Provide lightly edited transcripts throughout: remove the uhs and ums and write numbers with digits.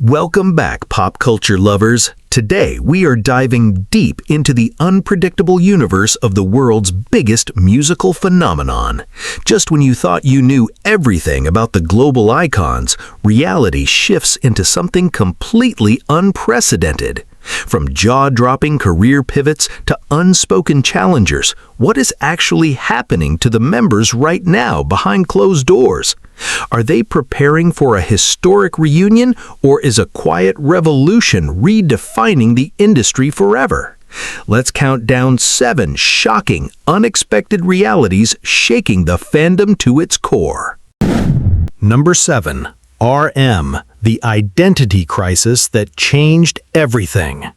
Welcome back, pop culture lovers. Today, we are diving deep into the unpredictable universe of the world's biggest musical phenomenon. Just when you thought you knew everything about the global icons, reality shifts into something completely unprecedented. From jaw-dropping career pivots to unspoken challengers, what is actually happening to the members right now behind closed doors? Are they preparing for a historic reunion, or is a quiet revolution redefining the industry forever? Let's count down 7 shocking, unexpected realities shaking the fandom to its core. Number 7. RM, the identity crisis that changed everything.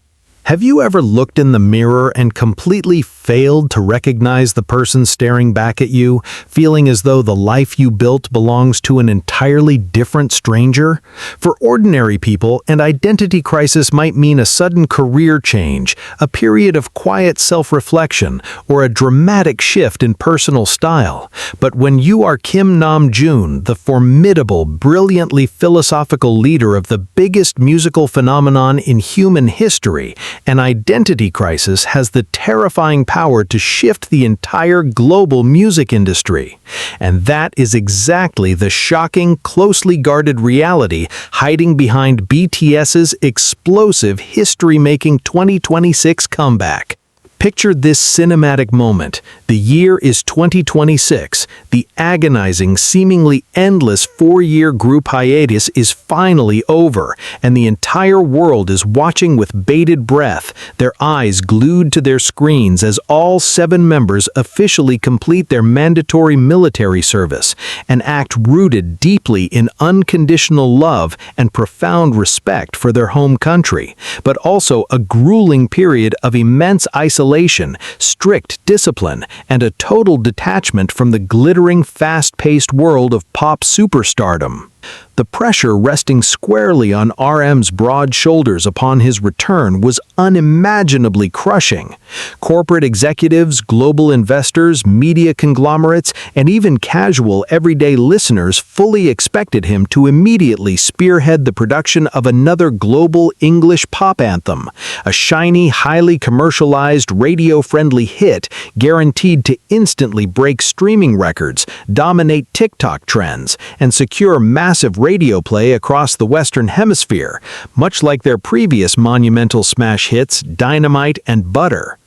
Have you ever looked in the mirror and completely failed to recognize the person staring back at you, feeling as though the life you built belongs to an entirely different stranger? For ordinary people, an identity crisis might mean a sudden career change, a period of quiet self-reflection, or a dramatic shift in personal style. But when you are Kim Namjoon, the formidable, brilliantly philosophical leader of the biggest musical phenomenon in human history, an identity crisis has the terrifying power to shift the entire global music industry. And that is exactly the shocking, closely guarded reality hiding behind BTS's explosive history-making 2026 comeback. Picture this cinematic moment. The year is 2026. The agonizing, seemingly endless 4-year group hiatus is finally over, and the entire world is watching with bated breath, their eyes glued to their screens as all 7 members officially complete their mandatory military service, an act rooted deeply in unconditional love and profound respect for their home country, but also a grueling period of immense isolation, strict discipline, and a total detachment from the glittering, fast-paced world of pop superstardom. The pressure resting squarely on RM's broad shoulders upon his return was unimaginably crushing. Corporate executives, global investors, media conglomerates, and even casual everyday listeners fully expected him to immediately spearhead the production of another global English pop anthem, a shiny, highly commercialized, radio-friendly hit guaranteed to instantly break streaming records, dominate TikTok trends, and secure massive radio play across the Western Hemisphere, much like their previous monumental smash hits Dynamite and Butter.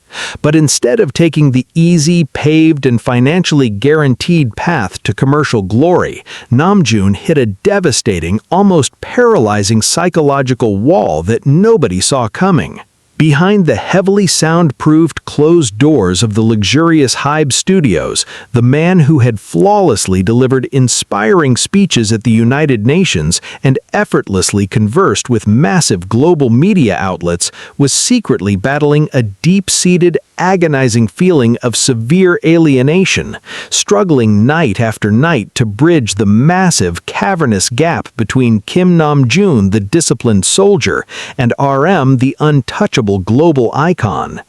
But instead of taking the easy, paved, and financially guaranteed path to commercial glory, Namjoon hit a devastating, almost paralyzing psychological wall that nobody saw coming. Behind the heavily soundproofed closed doors of the luxurious Hybe studios, the man who had flawlessly delivered inspiring speeches at the United Nations and effortlessly conversed with massive global media outlets was secretly battling a deep-seated, agonizing feeling of severe alienation, struggling night after night to bridge the massive, cavernous gap between Kim Namjoon, the disciplined soldier, and RM, the untouchable global icon.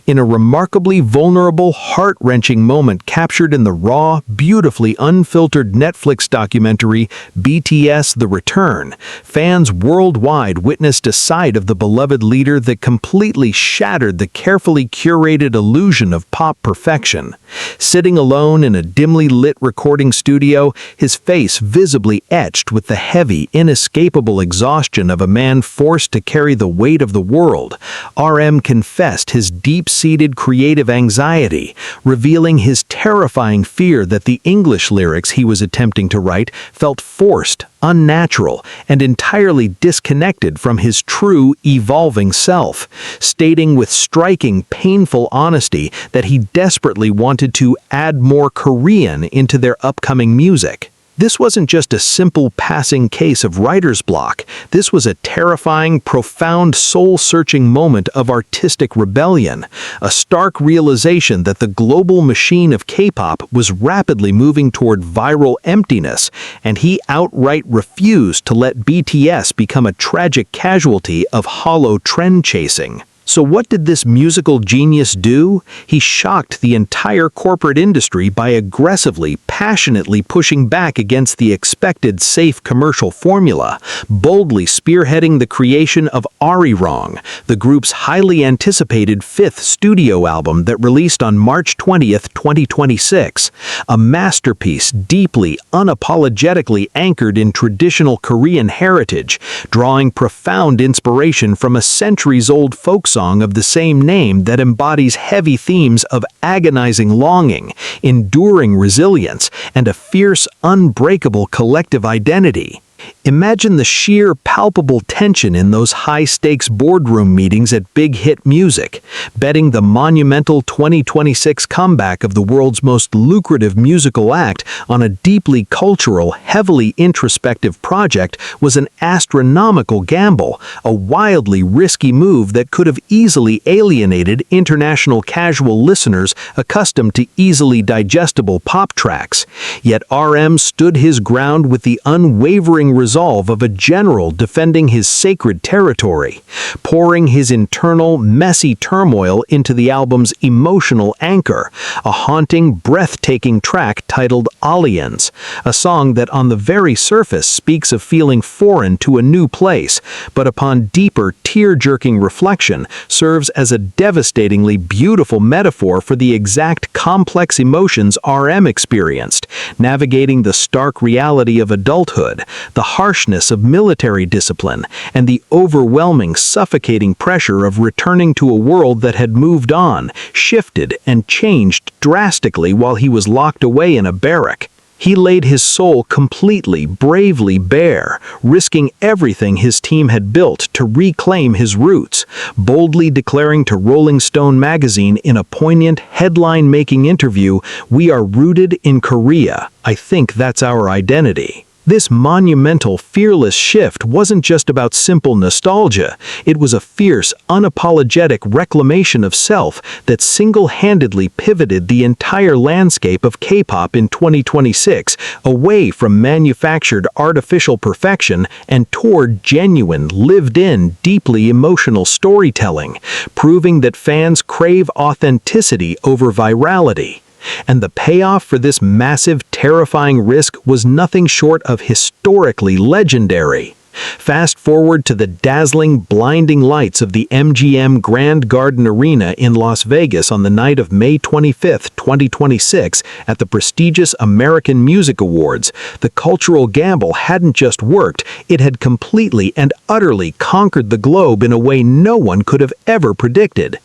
In a remarkably vulnerable, heart-wrenching moment captured in the raw, beautifully unfiltered Netflix documentary BTS: The Return, fans worldwide witnessed a side of the beloved leader that completely shattered the carefully curated illusion of pop perfection. Sitting alone in a dimly lit recording studio, his face visibly etched with the heavy, inescapable exhaustion of a man forced to carry the weight of the world, RM confessed his deep-seated creative anxiety, revealing his terrifying fear that the English lyrics he was attempting to write felt forced, unnatural, and entirely disconnected from his true, evolving self, stating with striking, painful honesty that he desperately wanted to add more Korean into their upcoming music. This wasn't just a simple passing case of writer's block. This was a terrifying, profound, soul-searching moment of artistic rebellion, a stark realization that the global machine of K-pop was rapidly moving toward viral emptiness, and he outright refused to let BTS become a tragic casualty of hollow trend chasing. So what did this musical genius do? He shocked the entire corporate industry by aggressively, passionately pushing back against the expected safe commercial formula, boldly spearheading the creation of ARIRANG, the group's highly anticipated fifth studio album that released on March 20th, 2026, a masterpiece deeply, unapologetically anchored in traditional Korean heritage, drawing profound inspiration from a centuries-old folk song of the same name that embodies heavy themes of agonizing longing, enduring resilience, and a fierce, unbreakable collective identity. Imagine the sheer, palpable tension in those high-stakes boardroom meetings at Big Hit Music, betting the monumental 2026 comeback of the world's most lucrative musical act on a deeply cultural, heavily introspective project was an astronomical gamble, a wildly risky move that could have easily alienated international casual listeners accustomed to easily digestible pop tracks. Yet RM stood his ground with the unwavering resolve of a general defending his sacred territory, pouring his internal, messy turmoil into the album's emotional anchor, a haunting, breathtaking track titled Aliens, a song that on the very surface speaks of feeling foreign to a new place, but upon deeper, tear-jerking reflection serves as a devastatingly beautiful metaphor for the exact complex emotions RM experienced, navigating the stark reality of adulthood, the harshness of military discipline, and the overwhelming, suffocating pressure of returning to a world that had moved on, shifted, and changed drastically while he was locked away in a barrack. He laid his soul completely, bravely bare, risking everything his team had built to reclaim his roots, boldly declaring to Rolling Stone magazine in a poignant, headline-making interview, "We are rooted in Korea. I think that's our identity." This monumental, fearless shift wasn't just about simple nostalgia. It was a fierce, unapologetic reclamation of self that single-handedly pivoted the entire landscape of K-pop in 2026 away from manufactured artificial perfection and toward genuine, lived-in, deeply emotional storytelling, proving that fans crave authenticity over virality. And the payoff for this massive, terrifying risk was nothing short of historically legendary. Fast forward to the dazzling, blinding lights of the MGM Grand Garden Arena in Las Vegas on the night of May 25, 2026, at the prestigious American Music Awards. The cultural gamble hadn't just worked, it had completely and utterly conquered the globe in a way no one could have ever predicted.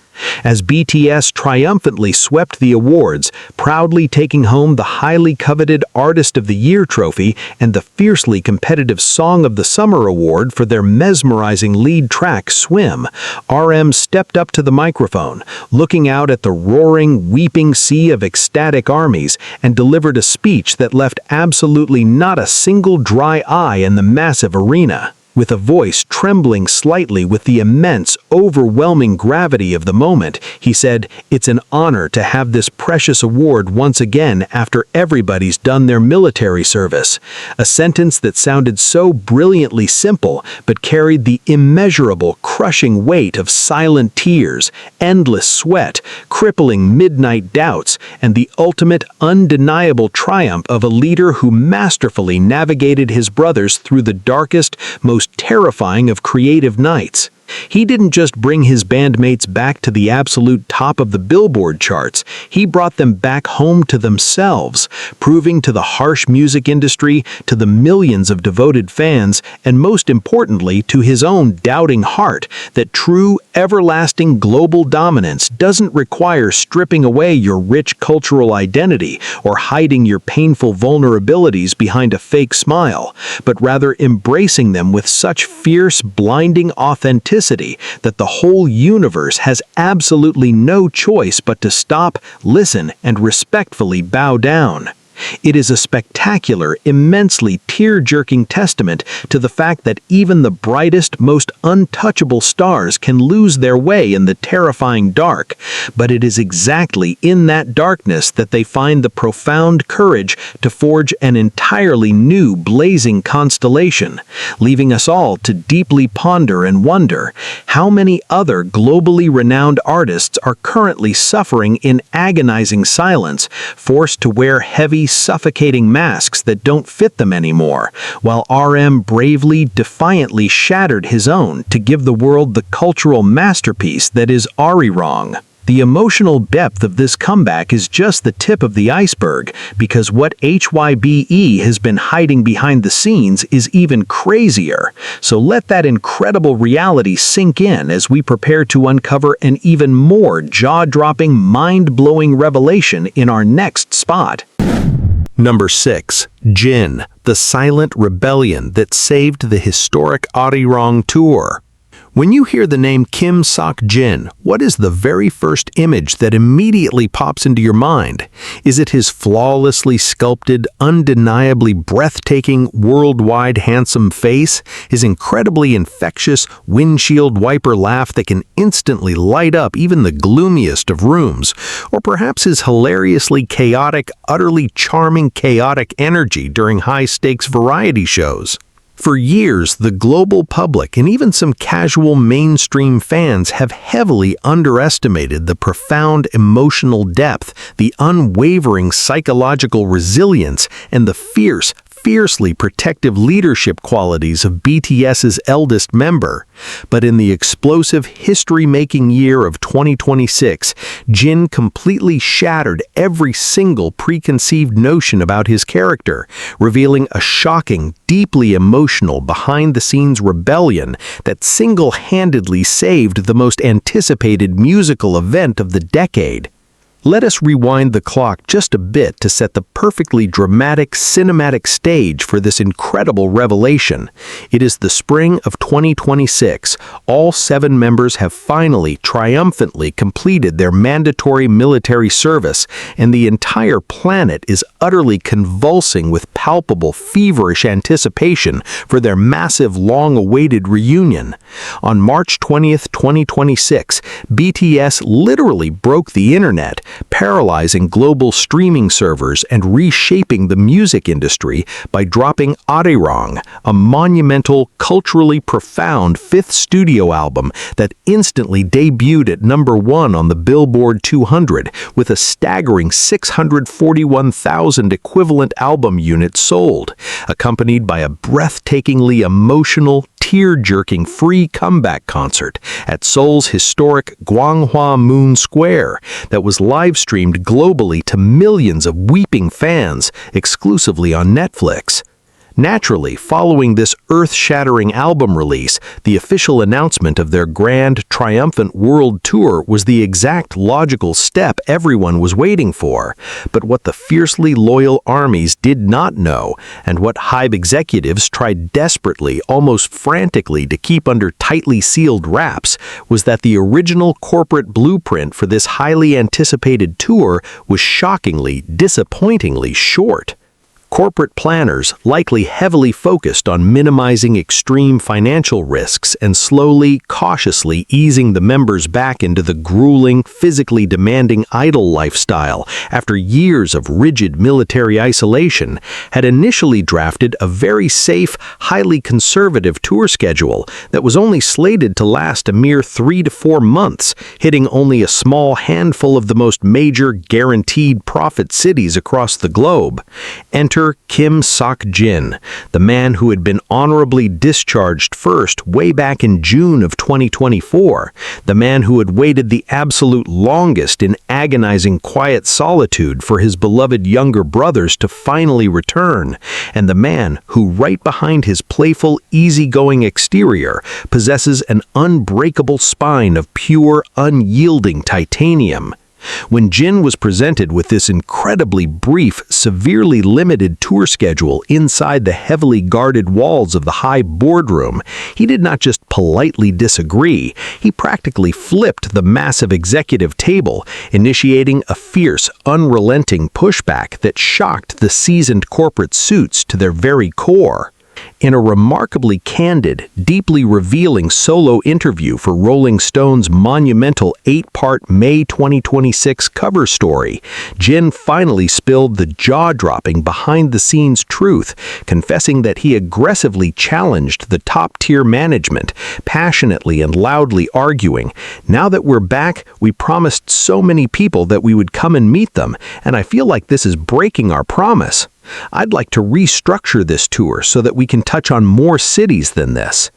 As BTS triumphantly swept the awards, proudly taking home the highly coveted Artist of the Year trophy and the fiercely competitive Song of the Summer award for their mesmerizing lead track Swim, RM stepped up to the microphone, looking out at the roaring, weeping sea of ecstatic armies, and delivered a speech that left absolutely not a single dry eye in the massive arena. With a voice trembling slightly with the immense, overwhelming gravity of the moment, he said, "It's an honor to have this precious award once again after everybody's done their military service." A sentence that sounded so brilliantly simple, but carried the immeasurable, crushing weight of silent tears, endless sweat, crippling midnight doubts, and the ultimate, undeniable triumph of a leader who masterfully navigated his brothers through the darkest, most terrifying of creative nights. He didn't just bring his bandmates back to the absolute top of the Billboard charts, he brought them back home to themselves, proving to the harsh music industry, to the millions of devoted fans, and most importantly to his own doubting heart, that true, everlasting global dominance doesn't require stripping away your rich cultural identity or hiding your painful vulnerabilities behind a fake smile, but rather embracing them with such fierce, blinding authenticity that the whole universe has absolutely no choice but to stop, listen, and respectfully bow down. It is a spectacular, immensely tear-jerking testament to the fact that even the brightest, most untouchable stars can lose their way in the terrifying dark, but it is exactly in that darkness that they find the profound courage to forge an entirely new blazing constellation, leaving us all to deeply ponder and wonder how many other globally renowned artists are currently suffering in agonizing silence, forced to wear heavy, suffocating masks that don't fit them anymore, while RM bravely, defiantly shattered his own to give the world the cultural masterpiece that is ARIRANG. The emotional depth of this comeback is just the tip of the iceberg, because what HYBE has been hiding behind the scenes is even crazier. So let that incredible reality sink in as we prepare to uncover an even more jaw-dropping, mind-blowing revelation in our next spot. Number 6. Jin, the silent rebellion that saved the historic ARIRANG tour. When you hear the name Kim Sok-jin, what is the very first image that immediately pops into your mind? Is it his flawlessly sculpted, undeniably breathtaking, worldwide handsome face? His incredibly infectious windshield wiper laugh that can instantly light up even the gloomiest of rooms? Or perhaps his hilariously chaotic, utterly charming chaotic energy during high-stakes variety shows? For years, the global public and even some casual mainstream fans have heavily underestimated the profound emotional depth, the unwavering psychological resilience, and the fiercely protective leadership qualities of BTS's eldest member. But in the explosive, history-making year of 2026, Jin completely shattered every single preconceived notion about his character, revealing a shocking, deeply emotional, behind-the-scenes rebellion that single-handedly saved the most anticipated musical event of the decade. Let us rewind the clock just a bit to set the perfectly dramatic, cinematic stage for this incredible revelation. It is the spring of 2026. All 7 members have finally, triumphantly completed their mandatory military service, and the entire planet is utterly convulsing with palpable, feverish anticipation for their massive, long-awaited reunion. On March 20th, 2026, BTS literally broke the internet, paralyzing global streaming servers and reshaping the music industry by dropping ARIRANG, a monumental, culturally profound 5th studio album that instantly debuted at #1 on the Billboard 200 with a staggering 641,000 equivalent album units sold, accompanied by a breathtakingly emotional, tear-jerking free comeback concert at Seoul's historic Gwanghwa Moon Square that was live-streamed globally to millions of weeping fans exclusively on Netflix. Naturally, following this earth-shattering album release, the official announcement of their grand, triumphant world tour was the exact logical step everyone was waiting for. But what the fiercely loyal armies did not know, and what HYBE executives tried desperately, almost frantically, to keep under tightly sealed wraps, was that the original corporate blueprint for this highly anticipated tour was shockingly, disappointingly short. Corporate planners likely heavily focused on minimizing extreme financial risks and slowly, cautiously easing the members back into the grueling, physically demanding idle lifestyle after years of rigid military isolation, had initially drafted a very safe, highly conservative tour schedule that was only slated to last a mere 3 to 4 months, hitting only a small handful of the most major guaranteed profit cities across the globe. Enter Kim Sok-jin, the man who had been honorably discharged first way back in June of 2024, the man who had waited the absolute longest in agonizing quiet solitude for his beloved younger brothers to finally return, and the man who, right behind his playful, easygoing exterior, possesses an unbreakable spine of pure, unyielding titanium. When Jin was presented with this incredibly brief, severely limited tour schedule inside the heavily guarded walls of the high boardroom, he did not just politely disagree, he practically flipped the massive executive table, initiating a fierce, unrelenting pushback that shocked the seasoned corporate suits to their very core. In a remarkably candid, deeply revealing solo interview for Rolling Stone's monumental 8-part May 2026 cover story, Jin finally spilled the jaw-dropping behind-the-scenes truth, confessing that he aggressively challenged the top-tier management, passionately and loudly arguing, "Now that we're back, we promised so many people that we would come and meet them, and I feel like this is breaking our promise. I'd like to restructure this tour so that we can touch on more cities than this."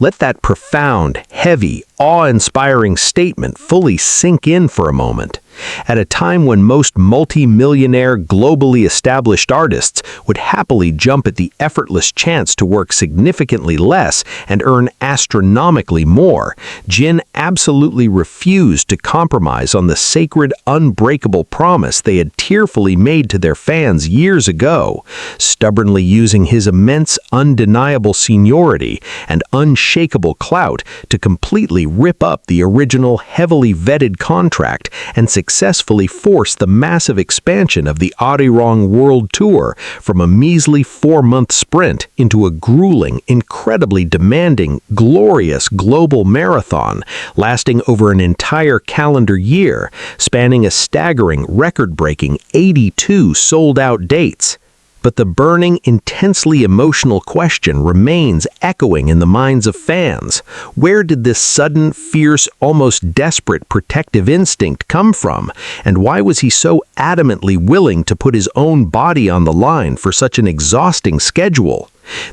Let that profound, heavy, awe-inspiring statement fully sink in for a moment. At a time when most multi-millionaire, globally established artists would happily jump at the effortless chance to work significantly less and earn astronomically more, Jin absolutely refused to compromise on the sacred, unbreakable promise they had tearfully made to their fans years ago, stubbornly using his immense, undeniable seniority and unshakable clout to completely rip up the original, heavily vetted contract and successfully force the massive expansion of the ARIRANG World Tour from a measly 4-month sprint into a grueling, incredibly demanding, glorious global marathon lasting over an entire calendar year, spanning a staggering, record-breaking 82 sold-out dates. But the burning, intensely emotional question remains echoing in the minds of fans. Where did this sudden, fierce, almost desperate protective instinct come from? And why was he so adamantly willing to put his own body on the line for such an exhausting schedule?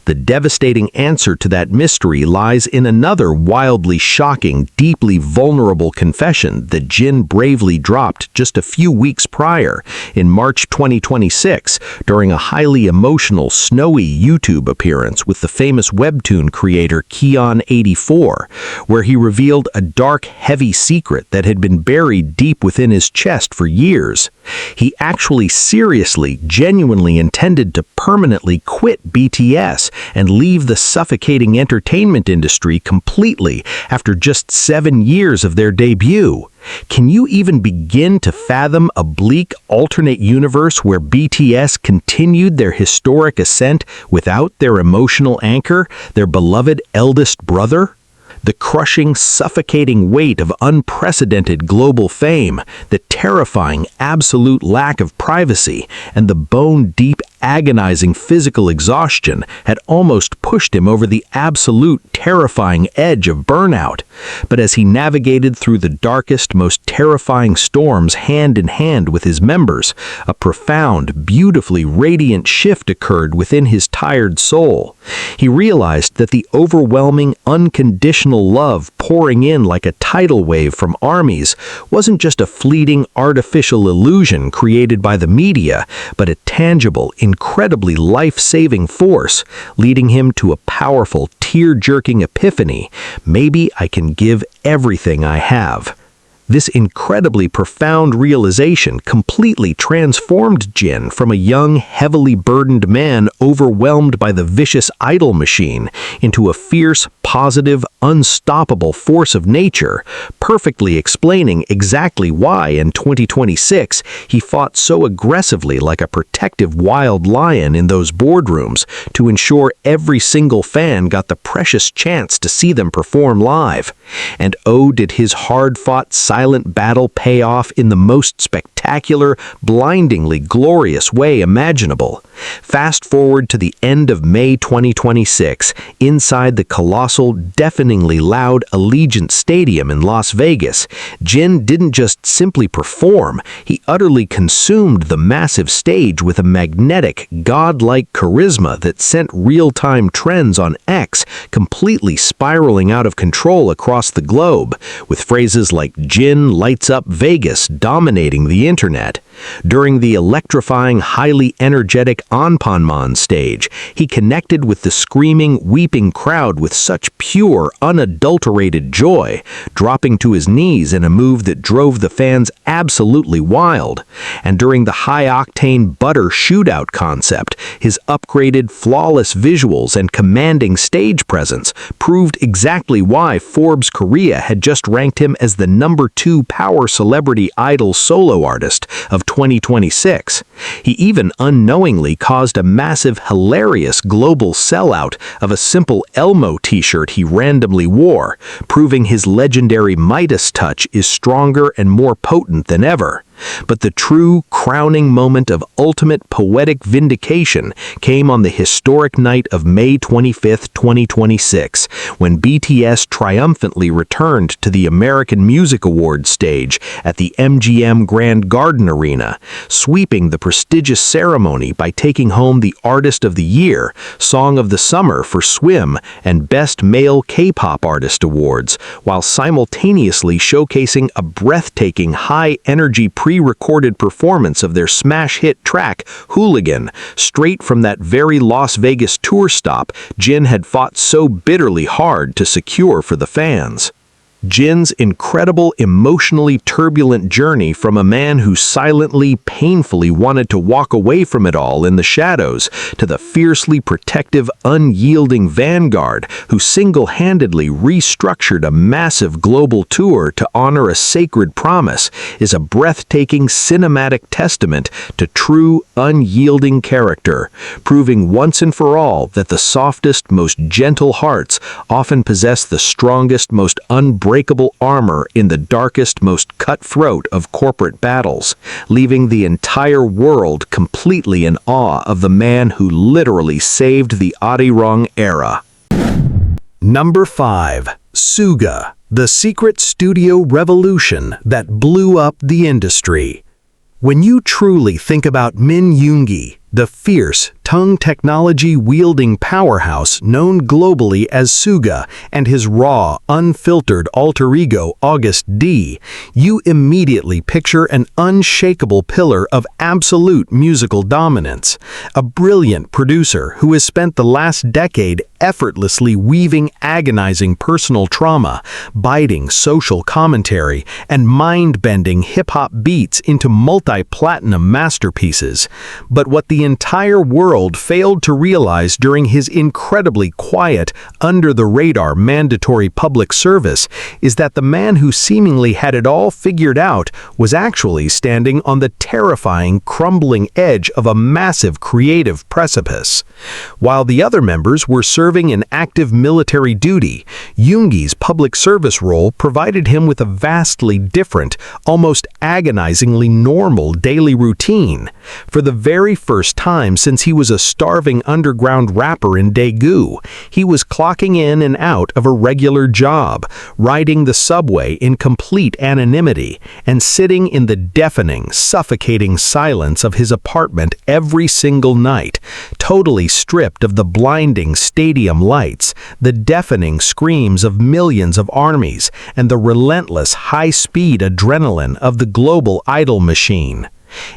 The devastating answer to that mystery lies in another wildly shocking, deeply vulnerable confession that Jin bravely dropped just a few weeks prior, in March 2026, during a highly emotional, snowy YouTube appearance with the famous webtoon creator Keon84, where he revealed a dark, heavy secret that had been buried deep within his chest for years. He actually seriously, genuinely intended to permanently quit BTS and leave the suffocating entertainment industry completely after just 7 years of their debut. Can you even begin to fathom a bleak alternate universe where BTS continued their historic ascent without their emotional anchor, their beloved eldest brother? The crushing, suffocating weight of unprecedented global fame, the terrifying, absolute lack of privacy, and the bone-deep, agonizing physical exhaustion had almost pushed him over the absolute, terrifying edge of burnout. But as he navigated through the darkest, most terrifying storms hand in hand with his members, a profound, beautifully radiant shift occurred within his tired soul. He realized that the overwhelming, unconditional love pouring in like a tidal wave from armies wasn't just a fleeting, artificial illusion created by the media, but a tangible, incredibly life-saving force, leading him to a powerful, tear-jerking epiphany: maybe I can give everything I have. This incredibly profound realization completely transformed Jin from a young, heavily burdened man overwhelmed by the vicious idol machine into a fierce, positive, unstoppable force of nature, perfectly explaining exactly why in 2026 he fought so aggressively like a protective wild lion in those boardrooms to ensure every single fan got the precious chance to see them perform live. And oh, did his hard-fought, silent battle pay off in the most spectacular, blindingly glorious way imaginable. Fast forward to the end of May 2026, inside the colossal, deafeningly loud Allegiant Stadium in Las Vegas, Jin didn't just simply perform, he utterly consumed the massive stage with a magnetic, godlike charisma that sent real-time trends on X completely spiraling out of control across the globe, with phrases like "Jin lights up Vegas" dominating the internet. During the electrifying, highly energetic Anpanman stage, he connected with the screaming, weeping crowd with such pure, unadulterated joy, dropping to his knees in a move that drove the fans absolutely wild. And during the high-octane butter shootout concept, his upgraded, flawless visuals and commanding stage presence proved exactly why Forbes Korea had just ranked him as the #2 power celebrity idol solo artist of 2026. He even unknowingly caused a massive, hilarious global sellout of a simple Elmo t-shirt he randomly wore, proving his legendary Midas touch is stronger and more potent than ever. But the true, crowning moment of ultimate poetic vindication came on the historic night of May 25, 2026, when BTS triumphantly returned to the American Music Awards stage at the MGM Grand Garden Arena, sweeping the prestigious ceremony by taking home the Artist of the Year, Song of the Summer for Swim, and Best Male K-Pop Artist Awards, while simultaneously showcasing a breathtaking, high-energy pre-recorded performance of their smash hit track, Hooligan, straight from that very Las Vegas tour stop Jin had fought so bitterly hard to secure for the fans. Jin's incredible, emotionally turbulent journey from a man who silently, painfully wanted to walk away from it all in the shadows to the fiercely protective, unyielding vanguard who single-handedly restructured a massive global tour to honor a sacred promise is a breathtaking cinematic testament to true, unyielding character, proving once and for all that the softest, most gentle hearts often possess the strongest, most unbreakable armor in the darkest, most cutthroat of corporate battles, leaving the entire world completely in awe of the man who literally saved the ARIRANG era. Number 5. Suga, the secret studio revolution that blew up the industry. When you truly think about Min Yoongi, the fierce, tongue technology-wielding powerhouse known globally as Suga, and his raw, unfiltered alter ego August D, you immediately picture an unshakable pillar of absolute musical dominance, a brilliant producer who has spent the last decade effortlessly weaving agonizing personal trauma, biting social commentary, and mind-bending hip-hop beats into multi-platinum masterpieces. But what the entire world failed to realize during his incredibly quiet, under-the-radar mandatory public service is that the man who seemingly had it all figured out was actually standing on the terrifying, crumbling edge of a massive creative precipice. While the other members were serving in active military duty, Yoongi's public service role provided him with a vastly different, almost agonizingly normal daily routine. For the very first time since he was a starving underground rapper in Daegu, he was clocking in and out of a regular job, riding the subway in complete anonymity, and sitting in the deafening, suffocating silence of his apartment every single night, totally stripped of the blinding stadium lights, the deafening screams of millions of armies, and the relentless high-speed adrenaline of the global idol machine.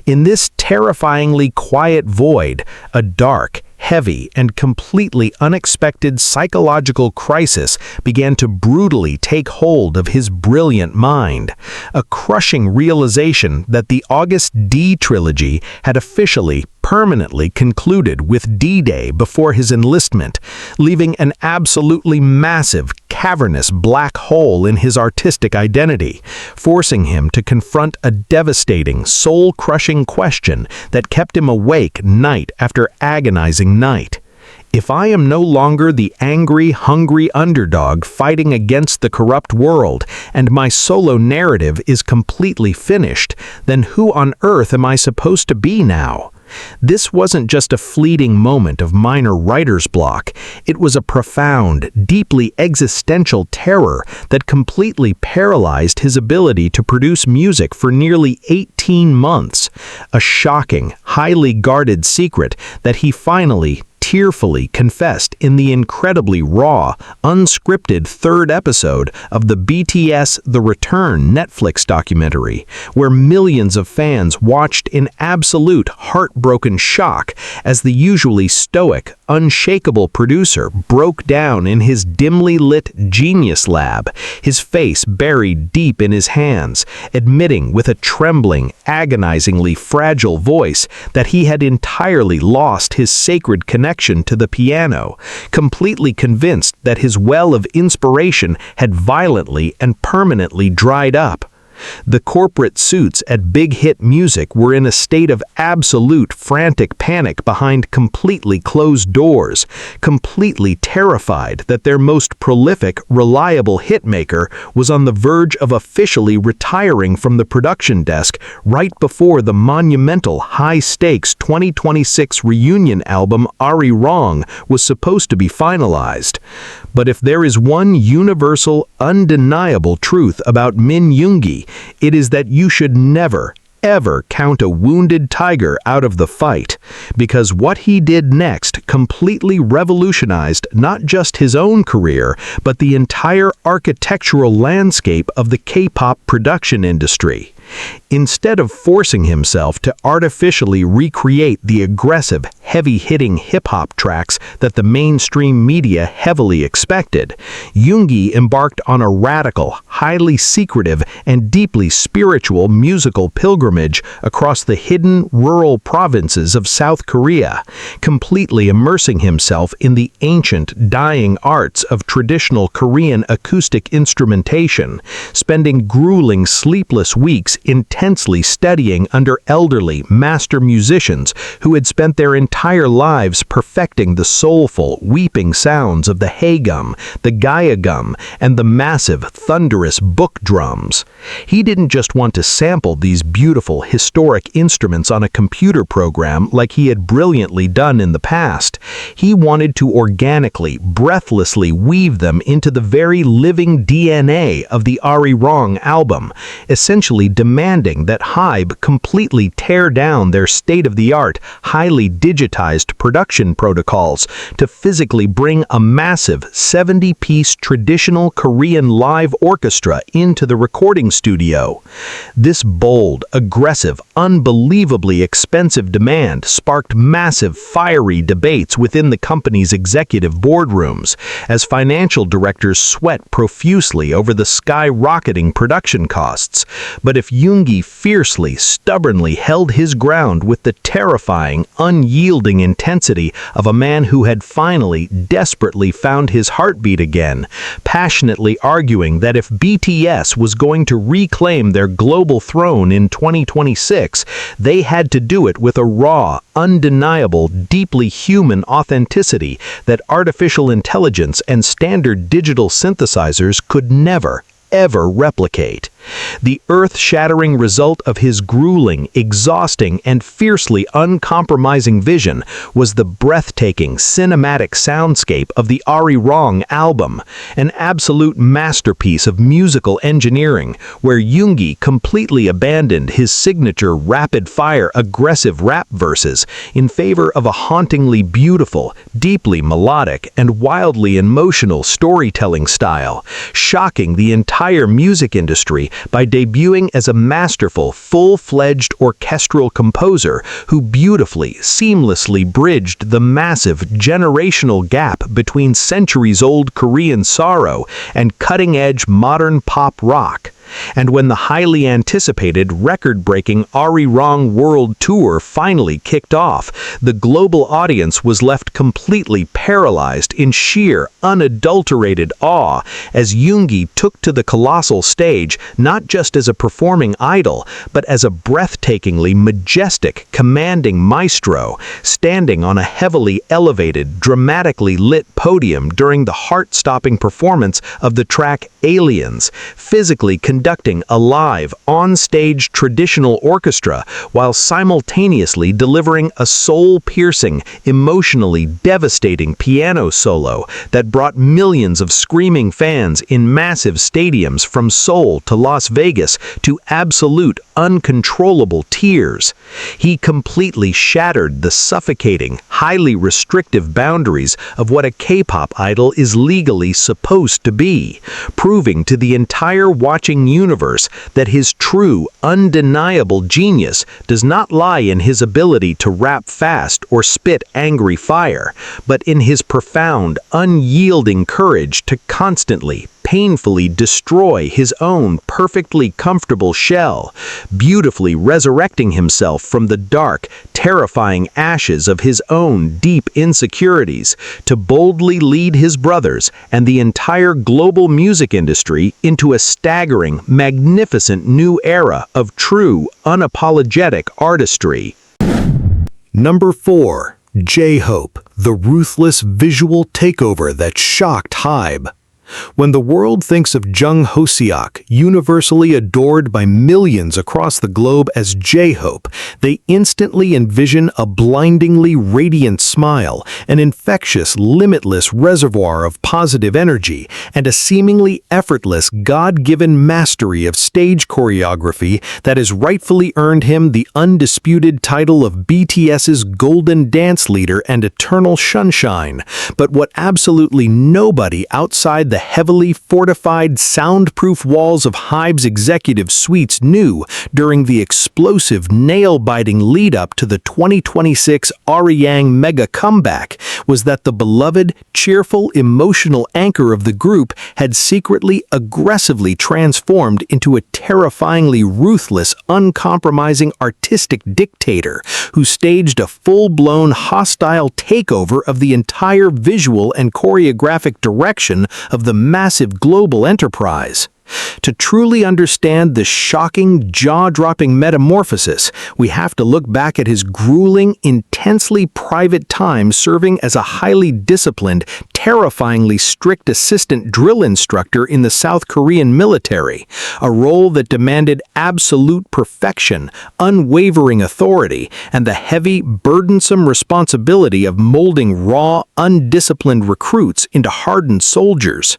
In this terrifyingly quiet void, a dark, heavy, and completely unexpected psychological crisis began to brutally take hold of his brilliant mind, a crushing realization that the August D trilogy had officially, permanently concluded with D-Day before his enlistment, leaving an absolutely massive, cavernous black hole in his artistic identity, forcing him to confront a devastating, soul-crushing question that kept him awake night after agonizing night. If I am no longer the angry, hungry underdog fighting against the corrupt world, and my solo narrative is completely finished, then who on earth am I supposed to be now? This wasn't just a fleeting moment of minor writer's block. It was a profound, deeply existential terror that completely paralyzed his ability to produce music for nearly 18 months. A shocking, highly guarded secret that he finally, tearfully confessed in the incredibly raw, unscripted third episode of the BTS The Return Netflix documentary, where millions of fans watched in absolute heartbroken shock as the usually stoic, unshakable producer broke down in his dimly lit genius lab, his face buried deep in his hands, admitting with a trembling, agonizingly fragile voice that he had entirely lost his sacred connection to the piano, completely convinced that his well of inspiration had violently and permanently dried up. The corporate suits at Big Hit Music were in a state of absolute frantic panic behind completely closed doors, completely terrified that their most prolific, reliable hitmaker was on the verge of officially retiring from the production desk right before the monumental high-stakes 2026 reunion album ARIRANG was supposed to be finalized. But if there is one universal, undeniable truth about Min Yoongi, it is that you should never, ever count a wounded tiger out of the fight, because what he did next completely revolutionized not just his own career, but the entire architectural landscape of the K-pop production industry. Instead of forcing himself to artificially recreate the aggressive, heavy-hitting hip-hop tracks that the mainstream media heavily expected, Yoongi embarked on a radical, highly secretive, and deeply spiritual musical pilgrimage across the hidden, rural provinces of South Korea, completely immersing himself in the ancient, dying arts of traditional Korean acoustic instrumentation, spending grueling, sleepless weeks intensely studying under elderly master musicians who had spent their entire lives perfecting the soulful, weeping sounds of the haegum, the gayagum, and the massive, thunderous book drums. He didn't just want to sample these beautiful, historic instruments on a computer program like he had brilliantly done in the past. He wanted to organically, breathlessly weave them into the very living DNA of the ARIRANG album, essentially demanding that HYBE completely tear down their state-of-the-art, highly digitized production protocols to physically bring a massive 70-piece traditional Korean live orchestra into the recording studio. This bold, aggressive, unbelievably expensive demand sparked massive, fiery debates within the company's executive boardrooms, as financial directors sweat profusely over the skyrocketing production costs. But if Yoongi fiercely, stubbornly held his ground with the terrifying, unyielding intensity of a man who had finally, desperately found his heartbeat again, passionately arguing that if BTS was going to reclaim their global throne in 2026, they had to do it with a raw, undeniable, deeply human authenticity that artificial intelligence and standard digital synthesizers could never, ever replicate. The earth-shattering result of his grueling, exhausting, and fiercely uncompromising vision was the breathtaking cinematic soundscape of the ARIRANG album, an absolute masterpiece of musical engineering, where Yoongi completely abandoned his signature rapid-fire aggressive rap verses in favor of a hauntingly beautiful, deeply melodic, and wildly emotional storytelling style, shocking the entire music industry by debuting as a masterful, full-fledged orchestral composer who beautifully, seamlessly bridged the massive generational gap between centuries-old Korean sorrow and cutting-edge modern pop rock. And when the highly anticipated, record-breaking ARIRANG World Tour finally kicked off, the global audience was left completely paralyzed in sheer, unadulterated awe as Yoongi took to the colossal stage not just as a performing idol, but as a breathtakingly majestic, commanding maestro, standing on a heavily elevated, dramatically lit podium during the heart-stopping performance of the track Aliens, physically conducting conducting a live, on-stage traditional orchestra while simultaneously delivering a soul-piercing, emotionally devastating piano solo that brought millions of screaming fans in massive stadiums from Seoul to Las Vegas to absolute, uncontrollable tears. He completely shattered the suffocating, highly restrictive boundaries of what a K-pop idol is legally supposed to be, proving to the entire watching universe that his true, undeniable genius does not lie in his ability to rap fast or spit angry fire, but in his profound, unyielding courage to constantly, painfully destroy his own perfectly comfortable shell, beautifully resurrecting himself from the dark, terrifying ashes of his own deep insecurities to boldly lead his brothers and the entire global music industry into a staggering, magnificent new era of true, unapologetic artistry. Number 4. J-Hope, the ruthless visual takeover that shocked HYBE. When the world thinks of Jungkook, universally adored by millions across the globe as J-Hope, they instantly envision a blindingly radiant smile, an infectious, limitless reservoir of positive energy, and a seemingly effortless, God-given mastery of stage choreography that has rightfully earned him the undisputed title of BTS's golden dance leader and eternal sunshine. But what absolutely nobody outside the heavily fortified, soundproof walls of HYBE's executive suites knew during the explosive, nail-biting lead-up to the 2026 ARIRANG mega comeback was that the beloved, cheerful, emotional anchor of the group had secretly, aggressively transformed into a terrifyingly ruthless, uncompromising artistic dictator who staged a full-blown hostile takeover of the entire visual and choreographic direction of the massive global enterprise. To truly understand this shocking, jaw-dropping metamorphosis, we have to look back at his grueling, intensely private time serving as a highly disciplined, terrifyingly strict assistant drill instructor in the South Korean military, a role that demanded absolute perfection, unwavering authority, and the heavy, burdensome responsibility of molding raw, undisciplined recruits into hardened soldiers.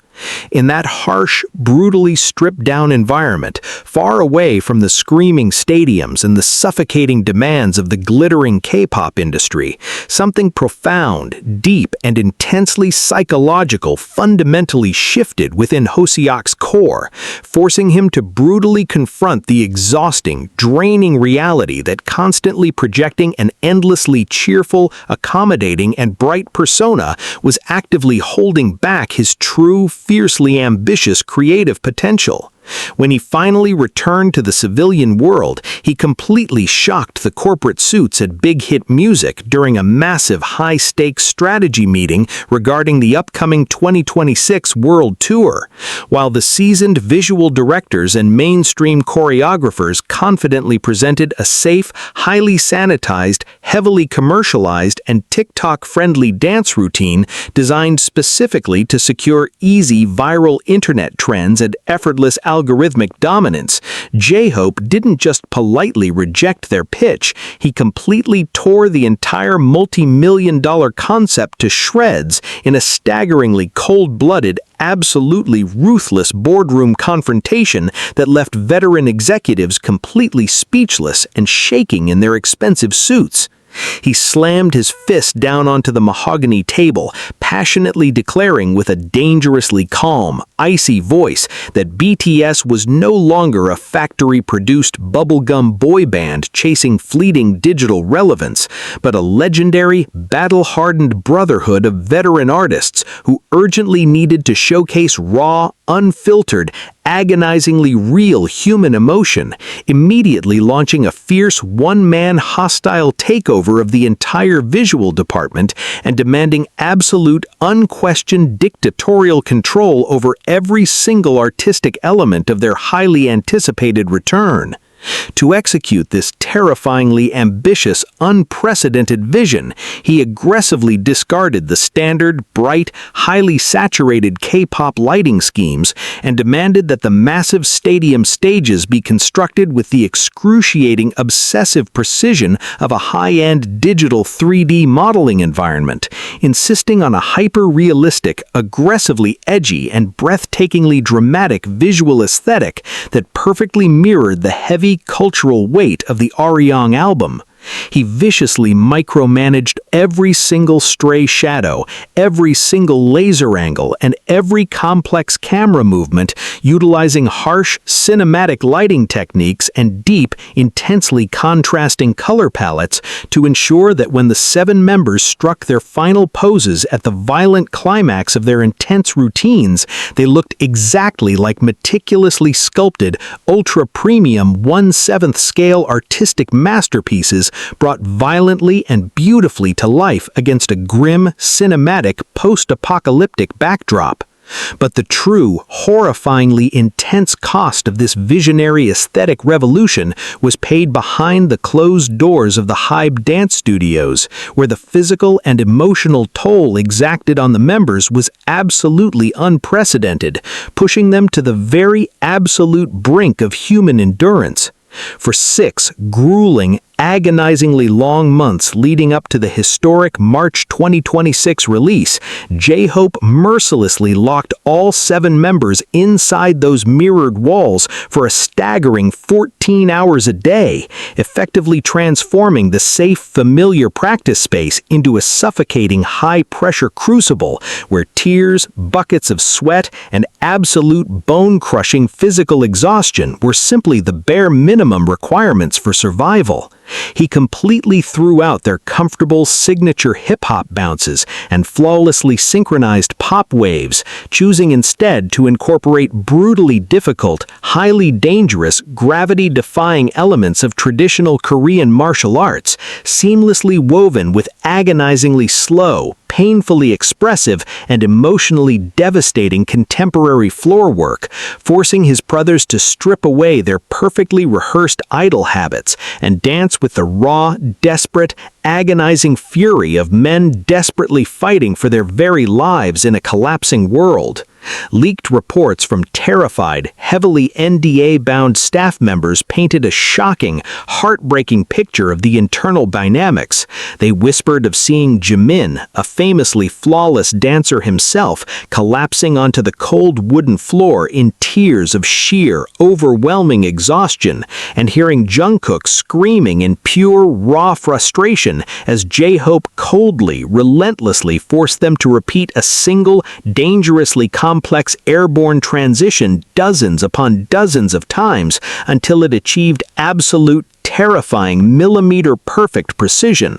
In that harsh, brutally stripped-down environment, far away from the screaming stadiums and the suffocating demands of the glittering K-pop industry, something profound, deep, and intensely psychological fundamentally shifted within Hoseok's core, forcing him to brutally confront the exhausting, draining reality that constantly projecting an endlessly cheerful, accommodating, and bright persona was actively holding back his true, fiercely ambitious creative potential. When he finally returned to the civilian world, he completely shocked the corporate suits at Big Hit Music during a massive high-stakes strategy meeting regarding the upcoming 2026 World Tour, while the seasoned visual directors and mainstream choreographers confidently presented a safe, highly sanitized, heavily commercialized, and TikTok-friendly dance routine designed specifically to secure easy viral internet trends and effortless algorithmic dominance. J-Hope didn't just politely reject their pitch, he completely tore the entire multi-million-dollar concept to shreds in a staggeringly cold-blooded, absolutely ruthless boardroom confrontation that left veteran executives completely speechless and shaking in their expensive suits. He slammed his fist down onto the mahogany table, passionately declaring with a dangerously calm, icy voice that BTS was no longer a factory-produced bubblegum boy band chasing fleeting digital relevance, but a legendary, battle-hardened brotherhood of veteran artists who urgently needed to showcase raw, unfiltered, agonizingly real human emotion, immediately launching a fierce one-man hostile takeover of the entire visual department and demanding absolute, unquestioned dictatorial control over every single artistic element of their highly anticipated return. To execute this terrifyingly ambitious, unprecedented vision, he aggressively discarded the standard, bright, highly saturated K-pop lighting schemes and demanded that the massive stadium stages be constructed with the excruciating, obsessive precision of a high-end digital 3D modeling environment, insisting on a hyper-realistic, aggressively edgy, and breathtakingly dramatic visual aesthetic that perfectly mirrored the heavy cultural weight of the ARIRANG album. He viciously micromanaged every single stray shadow, every single laser angle, and every complex camera movement, utilizing harsh, cinematic lighting techniques and deep, intensely contrasting color palettes to ensure that when the 7 members struck their final poses at the violent climax of their intense routines, they looked exactly like meticulously sculpted, ultra-premium 1/7 scale artistic masterpieces brought violently and beautifully to life against a grim, cinematic, post-apocalyptic backdrop. But the true, horrifyingly intense cost of this visionary aesthetic revolution was paid behind the closed doors of the Hybe dance studios, where the physical and emotional toll exacted on the members was absolutely unprecedented, pushing them to the very absolute brink of human endurance. For 6 grueling, agonizingly long months leading up to the historic March 2026 release, J-Hope mercilessly locked all 7 members inside those mirrored walls for a staggering 14 hours a day, effectively transforming the safe, familiar practice space into a suffocating high-pressure crucible where tears, buckets of sweat, and absolute bone-crushing physical exhaustion were simply the bare minimum requirements for survival. He completely threw out their comfortable signature hip-hop bounces and flawlessly synchronized pop waves, choosing instead to incorporate brutally difficult, highly dangerous, gravity-defying elements of traditional Korean martial arts, seamlessly woven with agonizingly slow, painfully expressive, and emotionally devastating contemporary floor work, forcing his brothers to strip away their perfectly rehearsed idol habits and dance with the raw, desperate, agonizing fury of men desperately fighting for their very lives in a collapsing world. Leaked reports from terrified, heavily NDA-bound staff members painted a shocking, heartbreaking picture of the internal dynamics. They whispered of seeing Jimin, a famously flawless dancer himself, collapsing onto the cold wooden floor in tears of sheer, overwhelming exhaustion, and hearing Jungkook screaming in pure, raw frustration as J-Hope coldly, relentlessly forced them to repeat a single, dangerously complex airborne transition dozens upon dozens of times until it achieved absolute, terrifying, millimeter-perfect precision.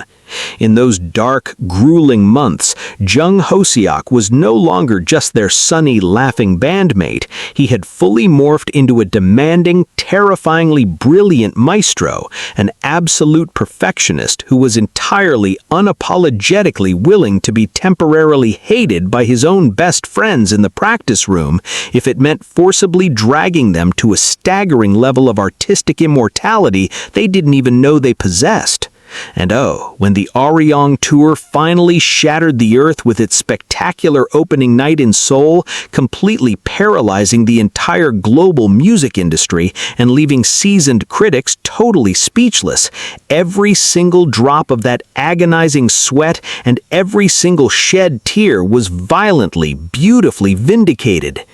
In those dark, grueling months, Jung Hoseok was no longer just their sunny, laughing bandmate. He had fully morphed into a demanding, terrifyingly brilliant maestro, an absolute perfectionist who was entirely, unapologetically willing to be temporarily hated by his own best friends in the practice room if it meant forcibly dragging them to a staggering level of artistic immortality they didn't even know they possessed. And oh, when the ARIRANG tour finally shattered the earth with its spectacular opening night in Seoul, completely paralyzing the entire global music industry and leaving seasoned critics totally speechless, every single drop of that agonizing sweat and every single shed tear was violently, beautifully vindicated.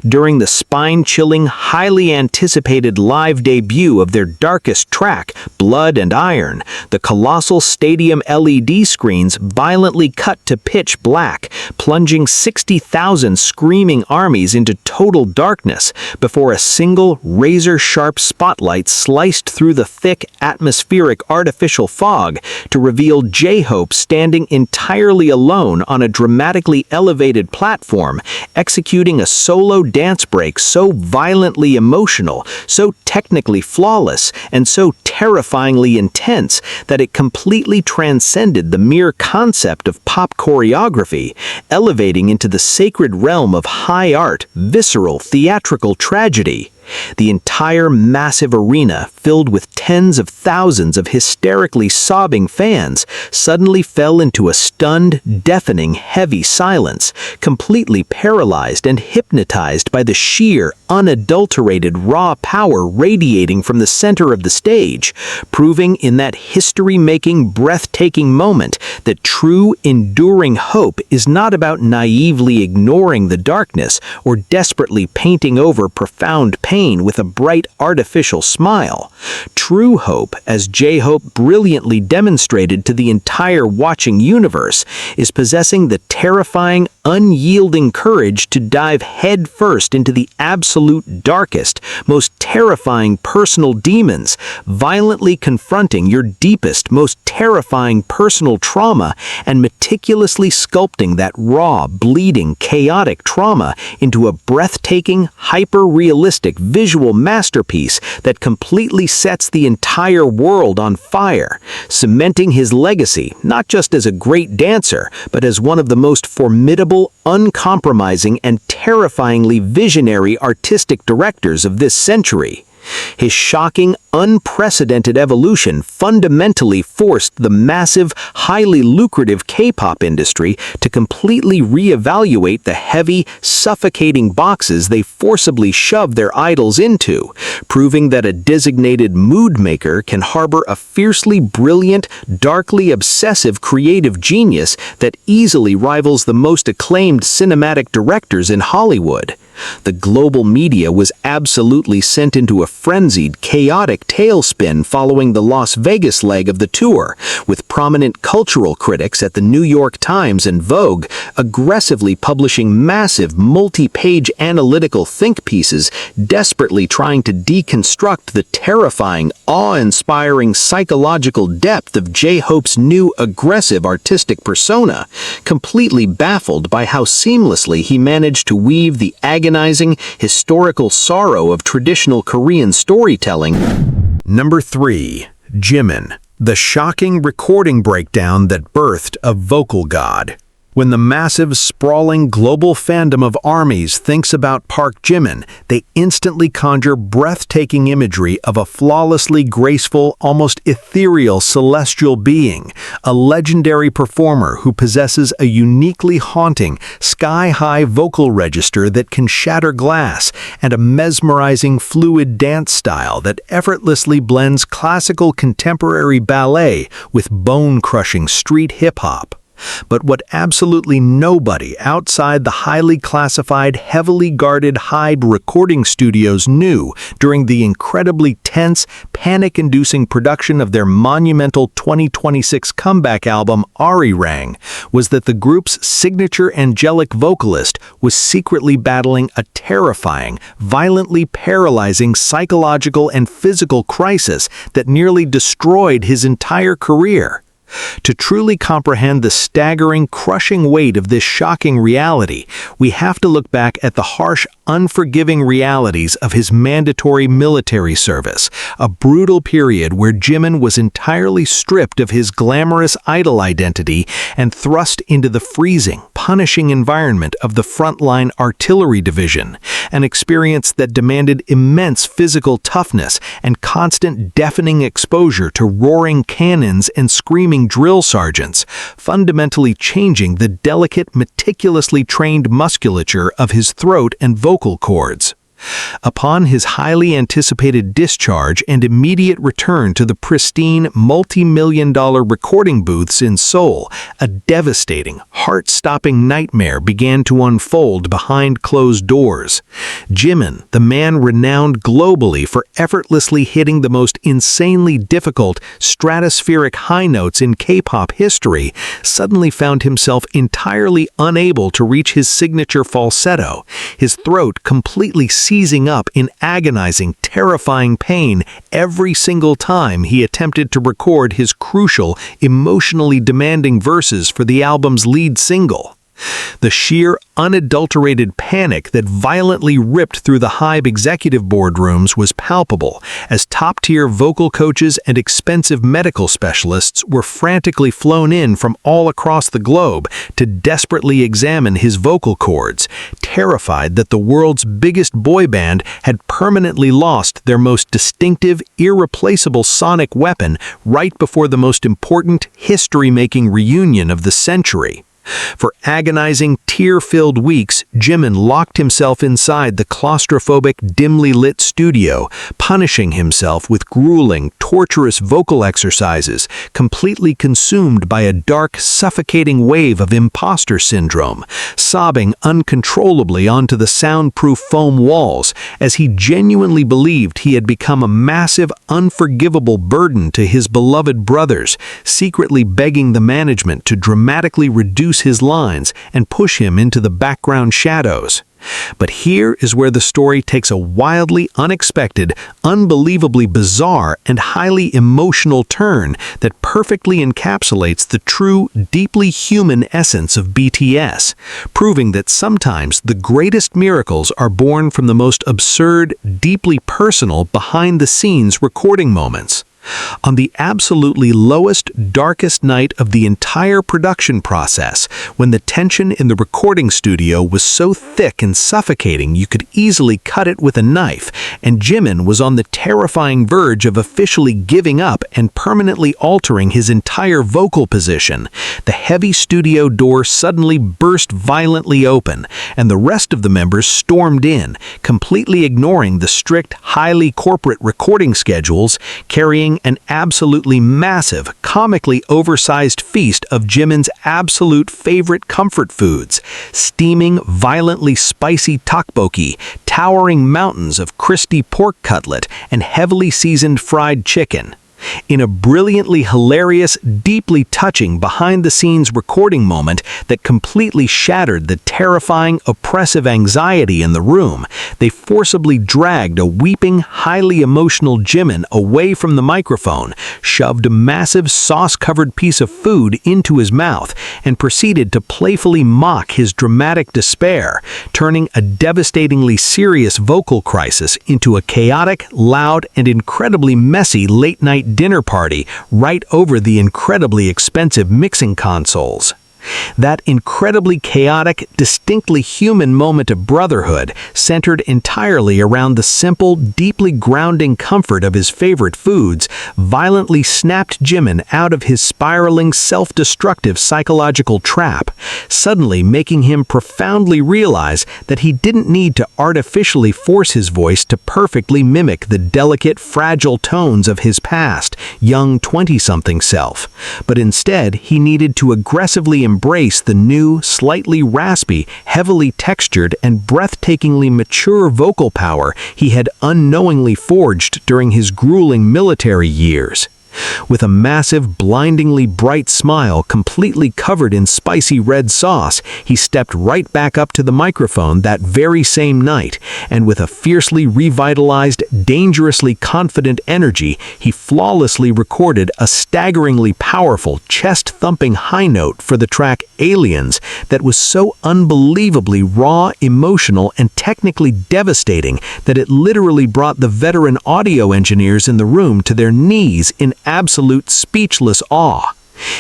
During the spine-chilling, highly anticipated live debut of their darkest track, Blood and Iron, the colossal stadium LED screens violently cut to pitch black, plunging 60,000 screaming armies into total darkness before a single razor-sharp spotlight sliced through the thick, atmospheric artificial fog to reveal J-Hope standing entirely alone on a dramatically elevated platform, executing a solo dance break so violently emotional, so technically flawless, and so terrifyingly intense that it completely transcended the mere concept of pop choreography, elevating into the sacred realm of high art, visceral, theatrical tragedy. The entire massive arena, filled with tens of thousands of hysterically sobbing fans, suddenly fell into a stunned, deafening, heavy silence, completely paralyzed and hypnotized by the sheer, unadulterated raw power radiating from the center of the stage, proving in that history-making, breathtaking moment that true, enduring hope is not about naively ignoring the darkness or desperately painting over profound pain with a bright artificial smile. True hope, as J-Hope brilliantly demonstrated to the entire watching universe, is possessing the terrifying, unyielding courage to dive headfirst into the absolute darkest, most terrifying personal demons, violently confronting your deepest, most terrifying personal trauma, and meticulously sculpting that raw, bleeding, chaotic trauma into a breathtaking, hyper-realistic visual masterpiece that completely sets the entire world on fire, cementing his legacy not just as a great dancer, but as one of the most formidable, uncompromising, and terrifyingly visionary artistic directors of this century. His shocking, unprecedented evolution fundamentally forced the massive, highly lucrative K-pop industry to completely reevaluate the heavy, suffocating boxes they forcibly shoved their idols into, proving that a designated mood maker can harbor a fiercely brilliant, darkly obsessive creative genius that easily rivals the most acclaimed cinematic directors in Hollywood. The global media was absolutely sent into a frenzied, chaotic tailspin following the Las Vegas leg of the tour, with prominent cultural critics at the New York Times and Vogue aggressively publishing massive, multi-page analytical think pieces desperately trying to deconstruct the terrifying, awe-inspiring psychological depth of J-Hope's new aggressive artistic persona, completely baffled by how seamlessly he managed to weave the agonizing, historical sorrow of traditional Korean storytelling. Number 3. Jimin, the shocking recording breakdown that birthed a vocal god. When the massive, sprawling global fandom of ARMYs thinks about Park Jimin, they instantly conjure breathtaking imagery of a flawlessly graceful, almost ethereal celestial being, a legendary performer who possesses a uniquely haunting, sky-high vocal register that can shatter glass, and a mesmerizing, fluid dance style that effortlessly blends classical contemporary ballet with bone-crushing street hip-hop. But what absolutely nobody outside the highly classified, heavily guarded Hyde recording studios knew during the incredibly tense, panic-inducing production of their monumental 2026 comeback album ARIRANG was that the group's signature angelic vocalist was secretly battling a terrifying, violently paralyzing psychological and physical crisis that nearly destroyed his entire career. To truly comprehend the staggering, crushing weight of this shocking reality, we have to look back at the harsh, unforgiving realities of his mandatory military service, a brutal period where Jimin was entirely stripped of his glamorous idol identity and thrust into the freezing, punishing environment of the frontline artillery division, an experience that demanded immense physical toughness and constant deafening exposure to roaring cannons and screaming drill sergeants, fundamentally changing the delicate, meticulously trained musculature of his throat and vocal cords. Upon his highly anticipated discharge and immediate return to the pristine, multi-million-dollar recording booths in Seoul, a devastating, heart-stopping nightmare began to unfold behind closed doors. Jimin, the man renowned globally for effortlessly hitting the most insanely difficult, stratospheric high notes in K-pop history, suddenly found himself entirely unable to reach his signature falsetto, his throat completely seizing up in agonizing, terrifying pain every single time he attempted to record his crucial, emotionally demanding verses for the album's lead single. The sheer, unadulterated panic that violently ripped through the HYBE executive boardrooms was palpable, as top-tier vocal coaches and expensive medical specialists were frantically flown in from all across the globe to desperately examine his vocal cords, terrified that the world's biggest boy band had permanently lost their most distinctive, irreplaceable sonic weapon right before the most important, history-making reunion of the century. For agonizing, tear-filled weeks, Jimin locked himself inside the claustrophobic, dimly lit studio, punishing himself with grueling, torturous vocal exercises, completely consumed by a dark, suffocating wave of imposter syndrome, sobbing uncontrollably onto the soundproof foam walls, as he genuinely believed he had become a massive, unforgivable burden to his beloved brothers, secretly begging the management to dramatically reduce his lines and push him into the background shadows. But here is where the story takes a wildly unexpected, unbelievably bizarre, and highly emotional turn that perfectly encapsulates the true, deeply human essence of BTS, proving that sometimes the greatest miracles are born from the most absurd, deeply personal, behind-the-scenes recording moments. On the absolutely lowest, darkest night of the entire production process, when the tension in the recording studio was so thick and suffocating you could easily cut it with a knife, and Jimin was on the terrifying verge of officially giving up and permanently altering his entire vocal position, the heavy studio door suddenly burst violently open, and the rest of the members stormed in, completely ignoring the strict, highly corporate recording schedules, carrying an absolutely massive, comically oversized feast of Jimin's absolute favorite comfort foods, steaming, violently spicy tteokbokki, towering mountains of crispy pork cutlet, and heavily seasoned fried chicken. In a brilliantly hilarious, deeply touching behind-the-scenes recording moment that completely shattered the terrifying, oppressive anxiety in the room, they forcibly dragged a weeping, highly emotional Jimin away from the microphone, shoved a massive sauce-covered piece of food into his mouth, and proceeded to playfully mock his dramatic despair, turning a devastatingly serious vocal crisis into a chaotic, loud, and incredibly messy late-night dinner party right over the incredibly expensive mixing consoles. That incredibly chaotic, distinctly human moment of brotherhood centered entirely around the simple, deeply grounding comfort of his favorite foods violently snapped Jimin out of his spiraling, self-destructive psychological trap, suddenly making him profoundly realize that he didn't need to artificially force his voice to perfectly mimic the delicate, fragile tones of his past, young 20-something self, but instead he needed to aggressively embrace the new, slightly raspy, heavily textured, and breathtakingly mature vocal power he had unknowingly forged during his grueling military years. With a massive, blindingly bright smile completely covered in spicy red sauce, he stepped right back up to the microphone that very same night, and with a fiercely revitalized, dangerously confident energy, he flawlessly recorded a staggeringly powerful, chest-thumping high note for the track Aliens that was so unbelievably raw, emotional, and technically devastating that it literally brought the veteran audio engineers in the room to their knees in absolute speechless awe.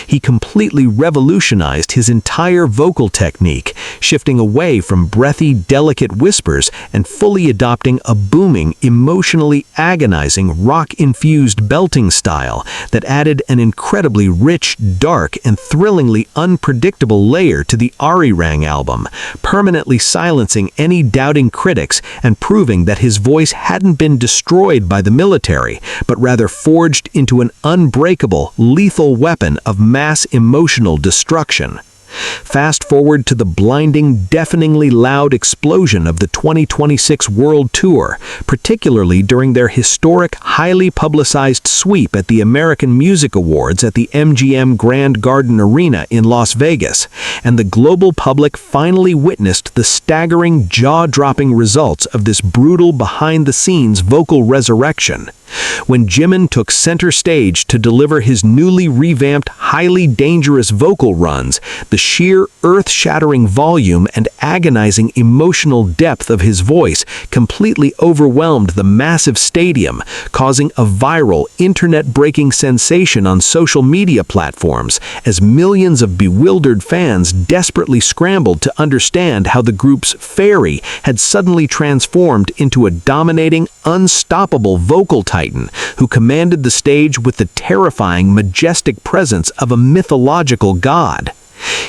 He completely revolutionized his entire vocal technique, shifting away from breathy, delicate whispers and fully adopting a booming, emotionally agonizing, rock-infused belting style that added an incredibly rich, dark, and thrillingly unpredictable layer to the ARIRANG album, permanently silencing any doubting critics and proving that his voice hadn't been destroyed by the military, but rather forged into an unbreakable, lethal weapon of mass emotional destruction. Fast forward to the blinding, deafeningly loud explosion of the 2026 World Tour, particularly during their historic, highly publicized sweep at the American Music Awards at the MGM Grand Garden Arena in Las Vegas, and the global public finally witnessed the staggering, jaw-dropping results of this brutal behind-the-scenes vocal resurrection. When Jimin took center stage to deliver his newly revamped, highly dangerous vocal runs, the sheer earth-shattering volume and agonizing emotional depth of his voice completely overwhelmed the massive stadium, causing a viral, internet-breaking sensation on social media platforms as millions of bewildered fans desperately scrambled to understand how the group's fairy had suddenly transformed into a dominating, unstoppable vocal titan who commanded the stage with the terrifying, majestic presence of a mythological god.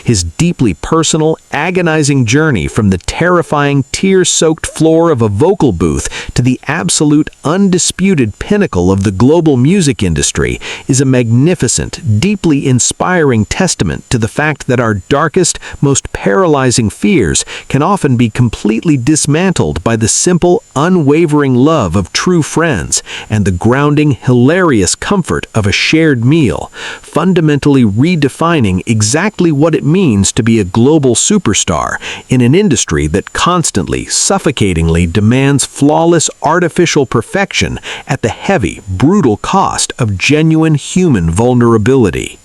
His deeply personal, agonizing journey from the terrifying, tear-soaked floor of a vocal booth to the absolute, undisputed pinnacle of the global music industry is a magnificent, deeply inspiring testament to the fact that our darkest, most paralyzing fears can often be completely dismantled by the simple, unwavering love of true friends and the grounding, hilarious comfort of a shared meal, fundamentally redefining exactly what it means to be a global superstar in an industry that constantly, suffocatingly demands flawless artificial perfection at the heavy, brutal cost of genuine human vulnerability.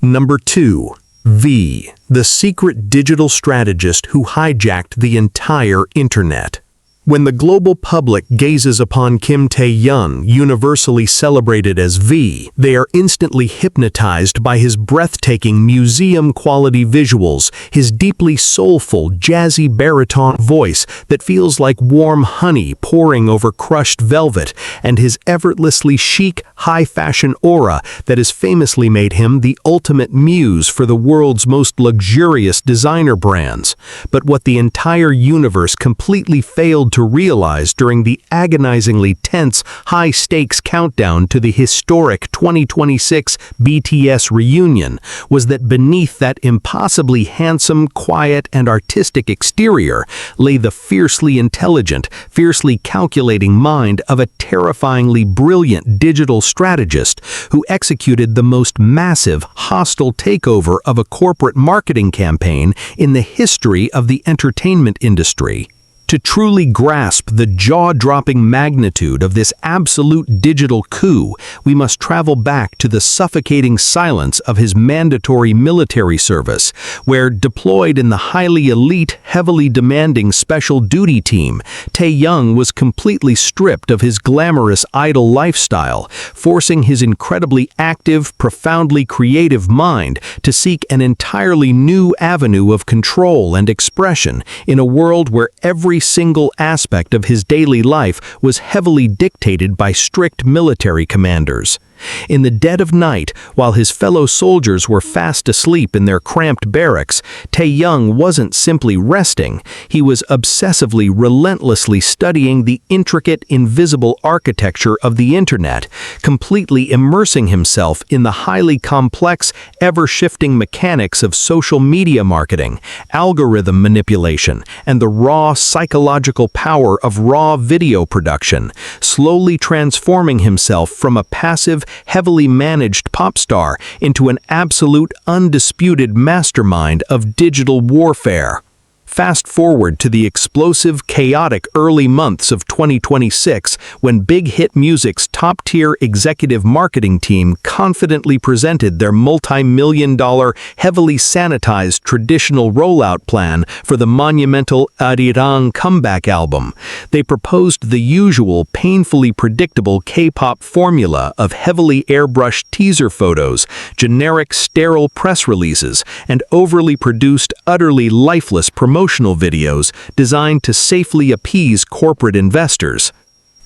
Number 2. V, the secret digital strategist who hijacked the entire internet. When the global public gazes upon Kim Tae-young, universally celebrated as V, they are instantly hypnotized by his breathtaking museum-quality visuals, his deeply soulful, jazzy baritone voice that feels like warm honey pouring over crushed velvet, and his effortlessly chic, high-fashion aura that has famously made him the ultimate muse for the world's most luxurious designer brands. But what the entire universe completely failed to realize during the agonizingly tense, high-stakes countdown to the historic 2026 BTS reunion was that beneath that impossibly handsome, quiet, and artistic exterior lay the fiercely intelligent, fiercely calculating mind of a terrifyingly brilliant digital strategist who executed the most massive, hostile takeover of a corporate marketing campaign in the history of the entertainment industry. To truly grasp the jaw-dropping magnitude of this absolute digital coup, we must travel back to the suffocating silence of his mandatory military service, where, deployed in the highly elite, heavily demanding special duty team, Tae-young was completely stripped of his glamorous idol lifestyle, forcing his incredibly active, profoundly creative mind to seek an entirely new avenue of control and expression in a world where every single aspect of his daily life was heavily dictated by strict military commanders. In the dead of night, while his fellow soldiers were fast asleep in their cramped barracks, Tae-young wasn't simply resting. He was obsessively, relentlessly studying the intricate, invisible architecture of the internet, completely immersing himself in the highly complex, ever-shifting mechanics of social media marketing, algorithm manipulation, and the raw psychological power of raw video production, slowly transforming himself from a passive, heavily managed pop star into an absolute, undisputed mastermind of digital warfare. Fast forward to the explosive, chaotic early months of 2026 when Big Hit Music's top-tier executive marketing team confidently presented their multi-million-dollar, heavily sanitized traditional rollout plan for the monumental ARIRANG comeback album. They proposed the usual, painfully predictable K-pop formula of heavily airbrushed teaser photos, generic, sterile press releases, and overly produced, utterly lifeless promotional videos designed to safely appease corporate investors.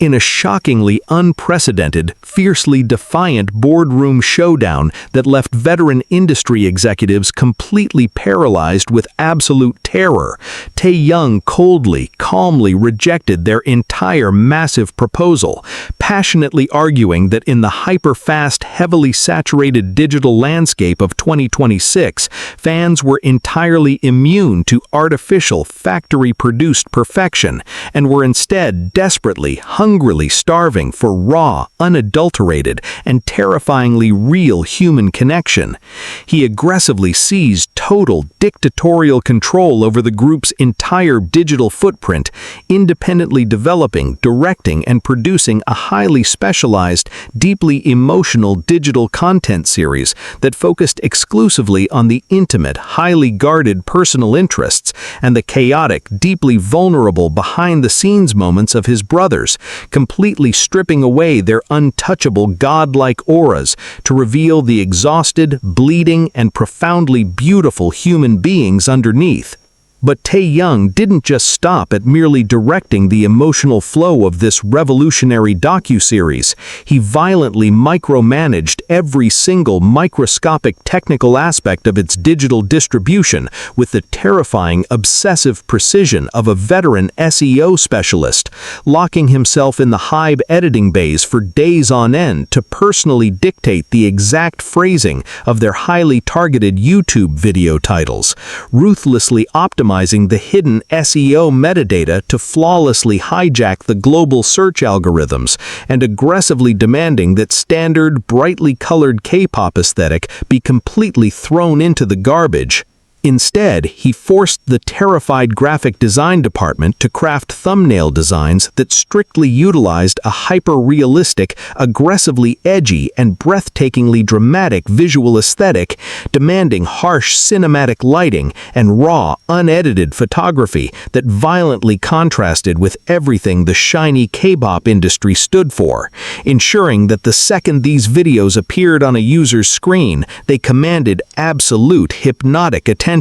In a shockingly unprecedented, fiercely defiant boardroom showdown that left veteran industry executives completely paralyzed with absolute terror, Tae-young coldly, calmly rejected their entire massive proposal, passionately arguing that in the hyper-fast, heavily saturated digital landscape of 2026, fans were entirely immune to artificial, factory-produced perfection and were instead desperately, hungrily hungrily starving for raw, unadulterated, and terrifyingly real human connection. He aggressively seized total dictatorial control over the group's entire digital footprint, independently developing, directing, and producing a highly specialized, deeply emotional digital content series that focused exclusively on the intimate, highly guarded personal interests and the chaotic, deeply vulnerable behind-the-scenes moments of his brothers, completely stripping away their untouchable godlike auras to reveal the exhausted, bleeding, and profoundly beautiful human beings underneath. But Taeyoung didn't just stop at merely directing the emotional flow of this revolutionary docu-series. He violently micromanaged every single microscopic technical aspect of its digital distribution with the terrifying, obsessive precision of a veteran SEO specialist, locking himself in the HYBE editing bays for days on end to personally dictate the exact phrasing of their highly targeted YouTube video titles, ruthlessly optimizing the hidden SEO metadata to flawlessly hijack the global search algorithms, and aggressively demanding that standard, brightly colored K-pop aesthetic be completely thrown into the garbage. Instead, he forced the terrified graphic design department to craft thumbnail designs that strictly utilized a hyper-realistic, aggressively edgy, and breathtakingly dramatic visual aesthetic, demanding harsh cinematic lighting and raw, unedited photography that violently contrasted with everything the shiny K-pop industry stood for, ensuring that the second these videos appeared on a user's screen, they commanded absolute hypnotic attention.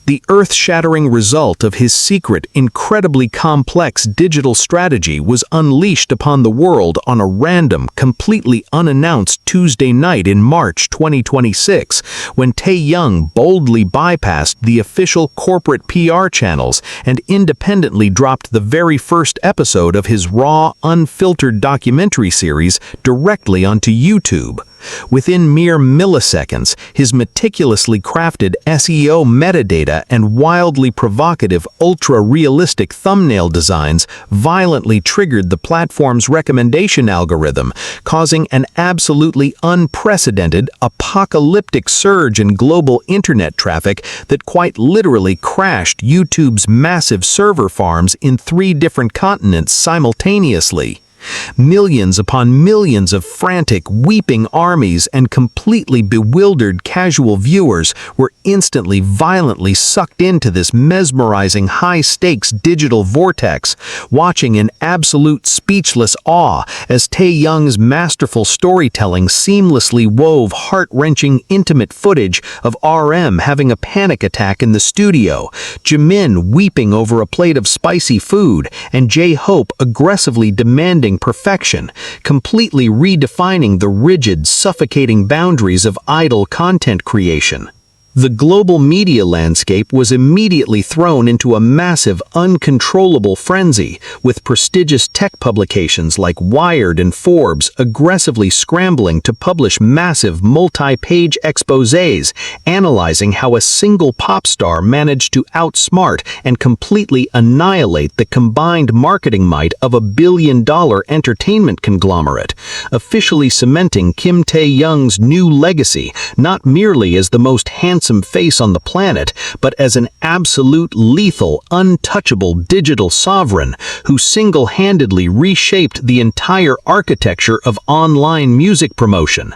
The earth-shattering result of his secret, incredibly complex digital strategy was unleashed upon the world on a random, completely unannounced Tuesday night in March 2026, when Taeyoung boldly bypassed the official corporate PR channels and independently dropped the very first episode of his raw, unfiltered documentary series directly onto YouTube. Within mere milliseconds, his meticulously crafted SEO metadata and wildly provocative, ultra-realistic thumbnail designs violently triggered the platform's recommendation algorithm, causing an absolutely unprecedented, apocalyptic surge in global internet traffic that quite literally crashed YouTube's massive server farms in 3 different continents simultaneously. Millions upon millions of frantic, weeping armies and completely bewildered casual viewers were instantly violently sucked into this mesmerizing high-stakes digital vortex, watching in absolute speechless awe as Taeyoung's masterful storytelling seamlessly wove heart-wrenching intimate footage of RM having a panic attack in the studio, Jimin weeping over a plate of spicy food, and J-Hope aggressively demanding perfection, completely redefining the rigid, suffocating boundaries of idle content creation. The global media landscape was immediately thrown into a massive, uncontrollable frenzy, with prestigious tech publications like Wired and Forbes aggressively scrambling to publish massive multi-page exposés analyzing how a single pop star managed to outsmart and completely annihilate the combined marketing might of a billion-dollar entertainment conglomerate, officially cementing Kim Tae-young's new legacy not merely as the most handsome face on the planet, but as an absolute lethal, untouchable digital sovereign who single-handedly reshaped the entire architecture of online music promotion.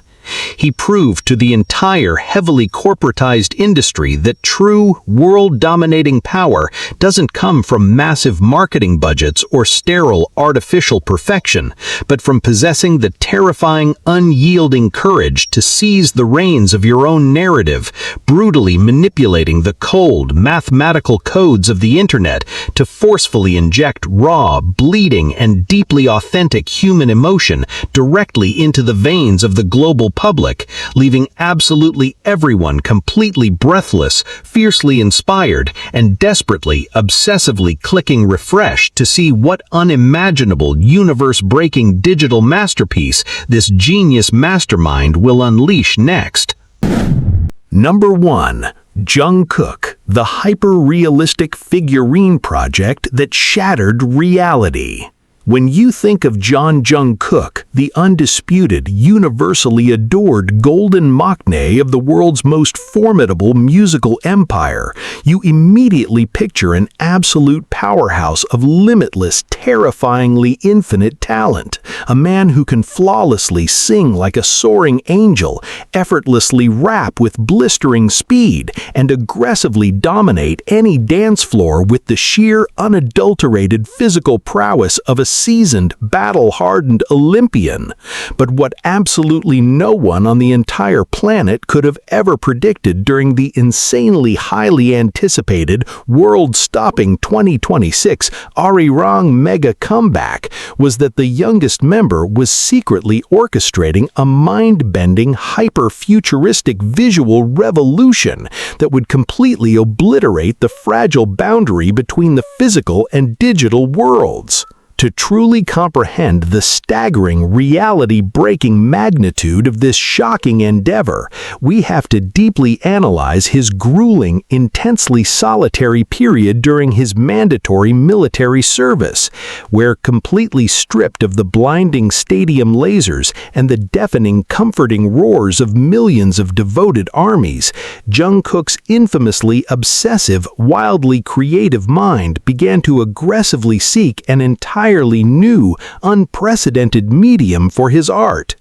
He proved to the entire heavily corporatized industry that true, world-dominating power doesn't come from massive marketing budgets or sterile, artificial perfection, but from possessing the terrifying, unyielding courage to seize the reins of your own narrative, brutally manipulating the cold, mathematical codes of the internet to forcefully inject raw, bleeding, and deeply authentic human emotion directly into the veins of the global public, leaving absolutely everyone completely breathless, fiercely inspired, and desperately, obsessively clicking refresh to see what unimaginable, universe-breaking digital masterpiece this genius mastermind will unleash next. Number 1. Jungkook, the hyper-realistic figurine project that shattered reality. When you think of Jungkook, the undisputed, universally adored golden maknae of the world's most formidable musical empire, you immediately picture an absolute powerhouse of limitless, terrifyingly infinite talent, a man who can flawlessly sing like a soaring angel, effortlessly rap with blistering speed, and aggressively dominate any dance floor with the sheer, unadulterated physical prowess of a seasoned, battle-hardened Olympian. But what absolutely no one on the entire planet could have ever predicted during the insanely highly anticipated, world-stopping 2026 ARIRANG mega comeback was that the youngest member was secretly orchestrating a mind-bending, hyper-futuristic visual revolution that would completely obliterate the fragile boundary between the physical and digital worlds. To truly comprehend the staggering, reality-breaking magnitude of this shocking endeavor, we have to deeply analyze his grueling, intensely solitary period during his mandatory military service, where, completely stripped of the blinding stadium lasers and the deafening, comforting roars of millions of devoted armies, Jungkook's infamously obsessive, wildly creative mind began to aggressively seek an entirely new, unprecedented medium for his art.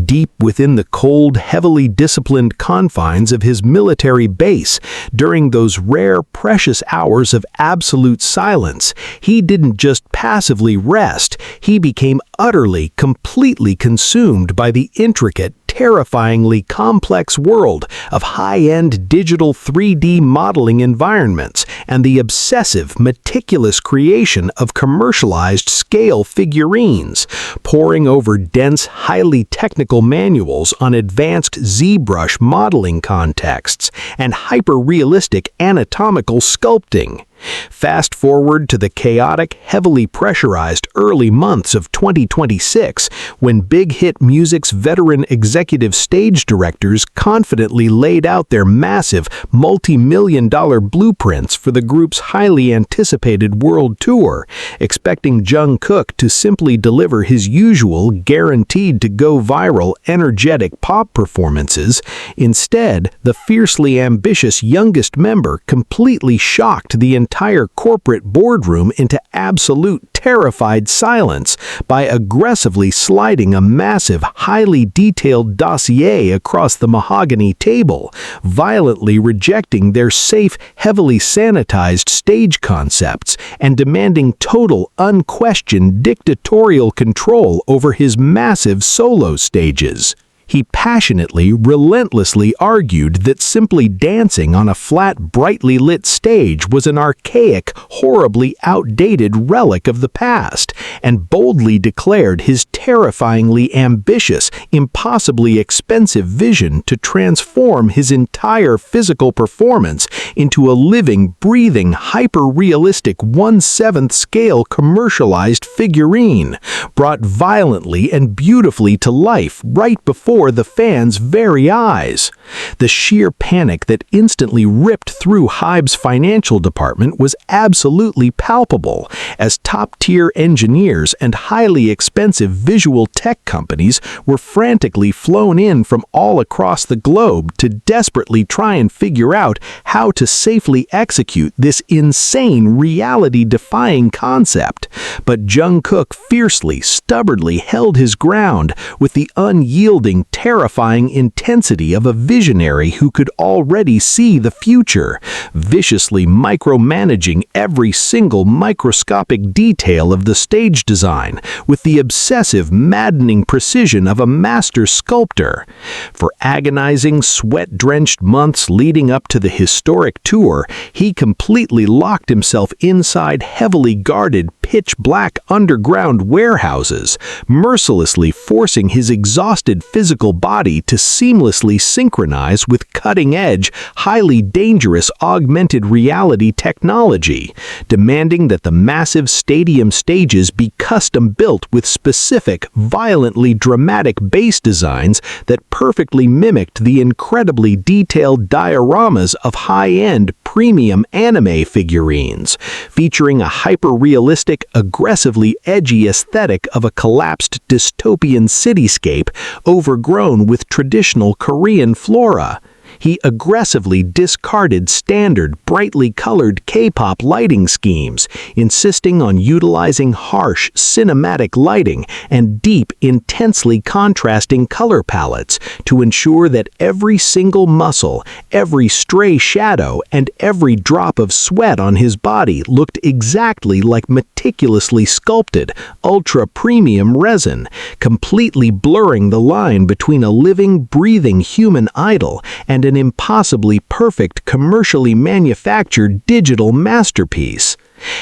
Deep within the cold, heavily disciplined confines of his military base, during those rare, precious hours of absolute silence, he didn't just passively rest, he became utterly, completely consumed by the intricate, terrifyingly complex world of high-end digital 3D modeling environments and the obsessive, meticulous creation of commercialized scale figurines, poring over dense, highly technical manuals on advanced ZBrush modeling contexts and hyper-realistic anatomical sculpting. Fast forward to the chaotic, heavily pressurized early months of 2026, when Big Hit Music's veteran executive stage directors confidently laid out their massive, multi-million-dollar blueprints for the group's highly anticipated world tour, expecting Jungkook to simply deliver his usual, guaranteed-to-go-viral, energetic pop performances. Instead, the fiercely ambitious youngest member completely shocked the entire corporate boardroom into absolute terrified silence by aggressively sliding a massive, highly detailed dossier across the mahogany table, violently rejecting their safe, heavily sanitized stage concepts and demanding total, unquestioned dictatorial control over his massive solo stages. He passionately, relentlessly argued that simply dancing on a flat, brightly lit stage was an archaic, horribly outdated relic of the past, and boldly declared his terrifyingly ambitious, impossibly expensive vision to transform his entire physical performance into a living, breathing, hyper-realistic 1/7 scale commercialized figurine, brought violently and beautifully to life right before the fans' very eyes. The sheer panic that instantly ripped through HYBE's financial department was absolutely palpable, as top-tier engineers and highly expensive visual tech companies were frantically flown in from all across the globe to desperately try and figure out how to safely execute this insane, reality-defying concept. But Jungkook fiercely, stubbornly held his ground with the unyielding, terrifying intensity of a visionary who could already see the future, viciously micromanaging every single microscopic detail of the stage design with the obsessive, maddening precision of a master sculptor. For agonizing, sweat-drenched months leading up to the historic tour, he completely locked himself inside heavily guarded, pitch-black underground warehouses, mercilessly forcing his exhausted physical body to seamlessly synchronize with cutting-edge, highly dangerous augmented reality technology, demanding that the massive stadium stages be custom-built with specific, violently dramatic bass designs that perfectly mimicked the incredibly detailed dioramas of high-end, premium anime figurines, featuring a hyper-realistic, aggressively edgy aesthetic of a collapsed dystopian cityscape overgrown with traditional Korean flora. He aggressively discarded standard, brightly colored K-pop lighting schemes, insisting on utilizing harsh, cinematic lighting and deep, intensely contrasting color palettes to ensure that every single muscle, every stray shadow, and every drop of sweat on his body looked exactly like meticulously sculpted, ultra-premium resin, completely blurring the line between a living, breathing human idol and an impossibly perfect, commercially manufactured digital masterpiece.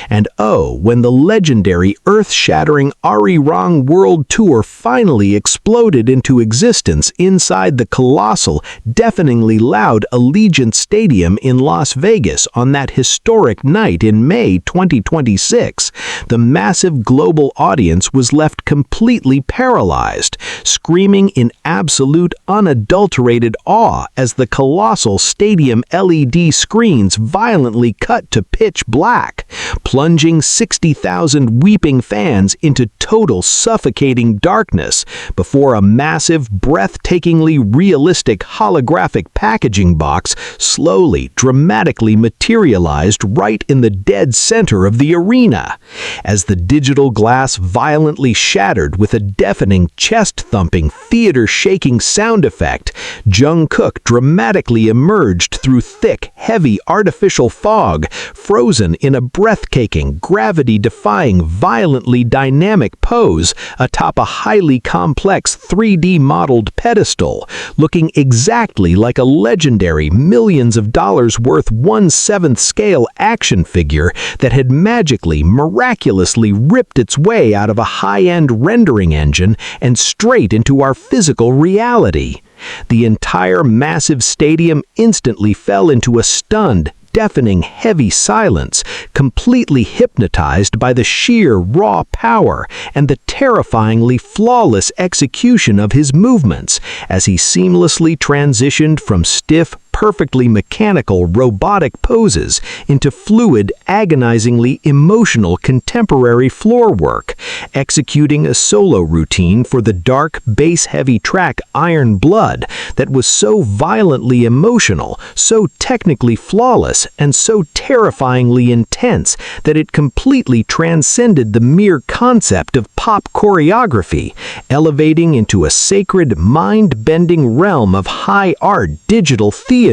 And oh, when the legendary, earth-shattering ARIRANG World Tour finally exploded into existence inside the colossal, deafeningly loud Allegiant Stadium in Las Vegas on that historic night in May 2026, the massive global audience was left completely paralyzed, screaming in absolute, unadulterated awe as the colossal stadium LED screens violently cut to pitch black, plunging 60,000 weeping fans into total suffocating darkness before a massive, breathtakingly realistic holographic packaging box slowly, dramatically materialized right in the dead center of the arena. As the digital glass violently shattered with a deafening, chest-thumping, theater-shaking sound effect, Jungkook dramatically emerged through thick, heavy artificial fog, frozen in a breathtaking, gravity-defying, violently dynamic pose atop a highly complex 3D-modeled pedestal, looking exactly like a legendary millions of dollars worth 1/7 scale action figure that had magically, miraculously ripped its way out of a high-end rendering engine and straight into our physical reality. The entire massive stadium instantly fell into a stunned, deafening, heavy silence, completely hypnotized by the sheer, raw power and the terrifyingly flawless execution of his movements as he seamlessly transitioned from stiff, perfectly mechanical, robotic poses into fluid, agonizingly emotional contemporary floor work, executing a solo routine for the dark, bass-heavy track Iron Blood that was so violently emotional, so technically flawless, and so terrifyingly intense that it completely transcended the mere concept of pop choreography, elevating into a sacred, mind-bending realm of high art digital theater.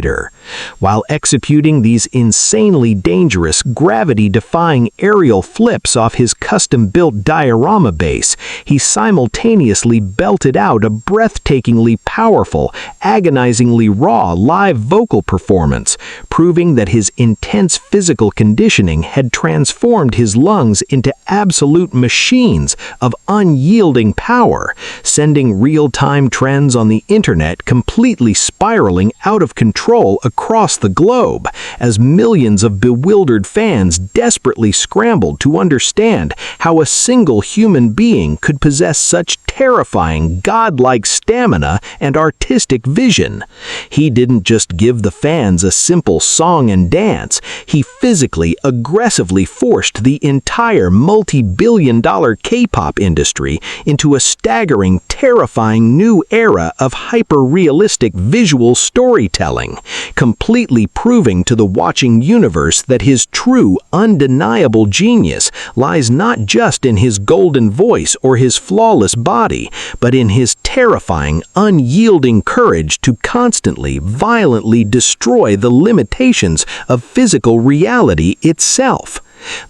While executing these insanely dangerous, gravity-defying aerial flips off his custom-built diorama base, he simultaneously belted out a breathtakingly powerful, agonizingly raw live vocal performance, proving that his intense physical conditioning had transformed his lungs into absolute machines of unyielding power, sending real-time trends on the internet completely spiraling out of control across the globe as millions of bewildered fans desperately scrambled to understand how a single human being could possess such terrifying, godlike stamina and artistic vision. He didn't just give the fans a simple song and dance, he physically, aggressively forced the entire multi-billion-dollar K-pop industry into a staggering, terrifying new era of hyper-realistic visual storytelling, completely proving to the watching universe that his true, undeniable genius lies not just in his golden voice or his flawless body, but in his terrifying, unyielding courage to constantly, violently destroy the limitations of physical reality itself.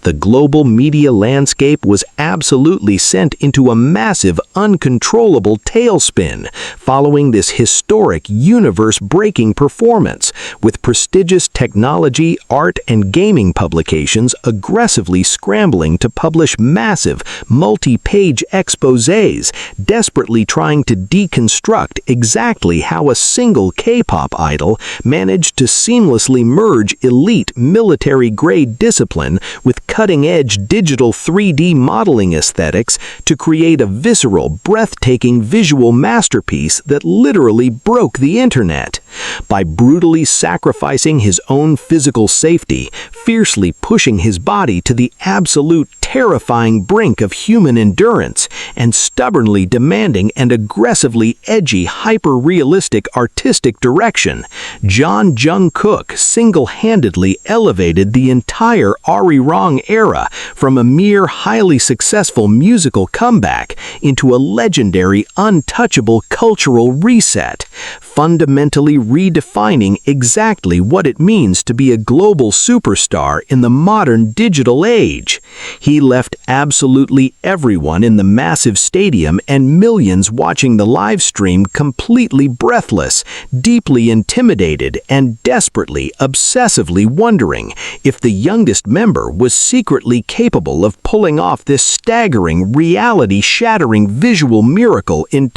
The global media landscape was absolutely sent into a massive, uncontrollable tailspin following this historic, universe-breaking performance, with prestigious technology, art, and gaming publications aggressively scrambling to publish massive, multi-page exposés, desperately trying to deconstruct exactly how a single K-pop idol managed to seamlessly merge elite military-grade discipline with cutting-edge digital 3D modeling aesthetics to create a visceral, breathtaking visual masterpiece that literally broke the internet. By brutally sacrificing his own physical safety, fiercely pushing his body to the absolute terrifying brink of human endurance, and stubbornly demanding and aggressively edgy, hyper-realistic artistic direction, Jungkook single-handedly elevated the entire ARIRANG era from a mere highly successful musical comeback into a legendary, untouchable cultural reset, fundamentally redefining exactly what it means to be a global superstar in the modern digital age. He left absolutely everyone in the massive stadium and millions watching the live stream completely breathless, deeply intimidated, and desperately, obsessively wondering if the youngest member was secretly capable of pulling off this staggering, reality-shattering visual miracle in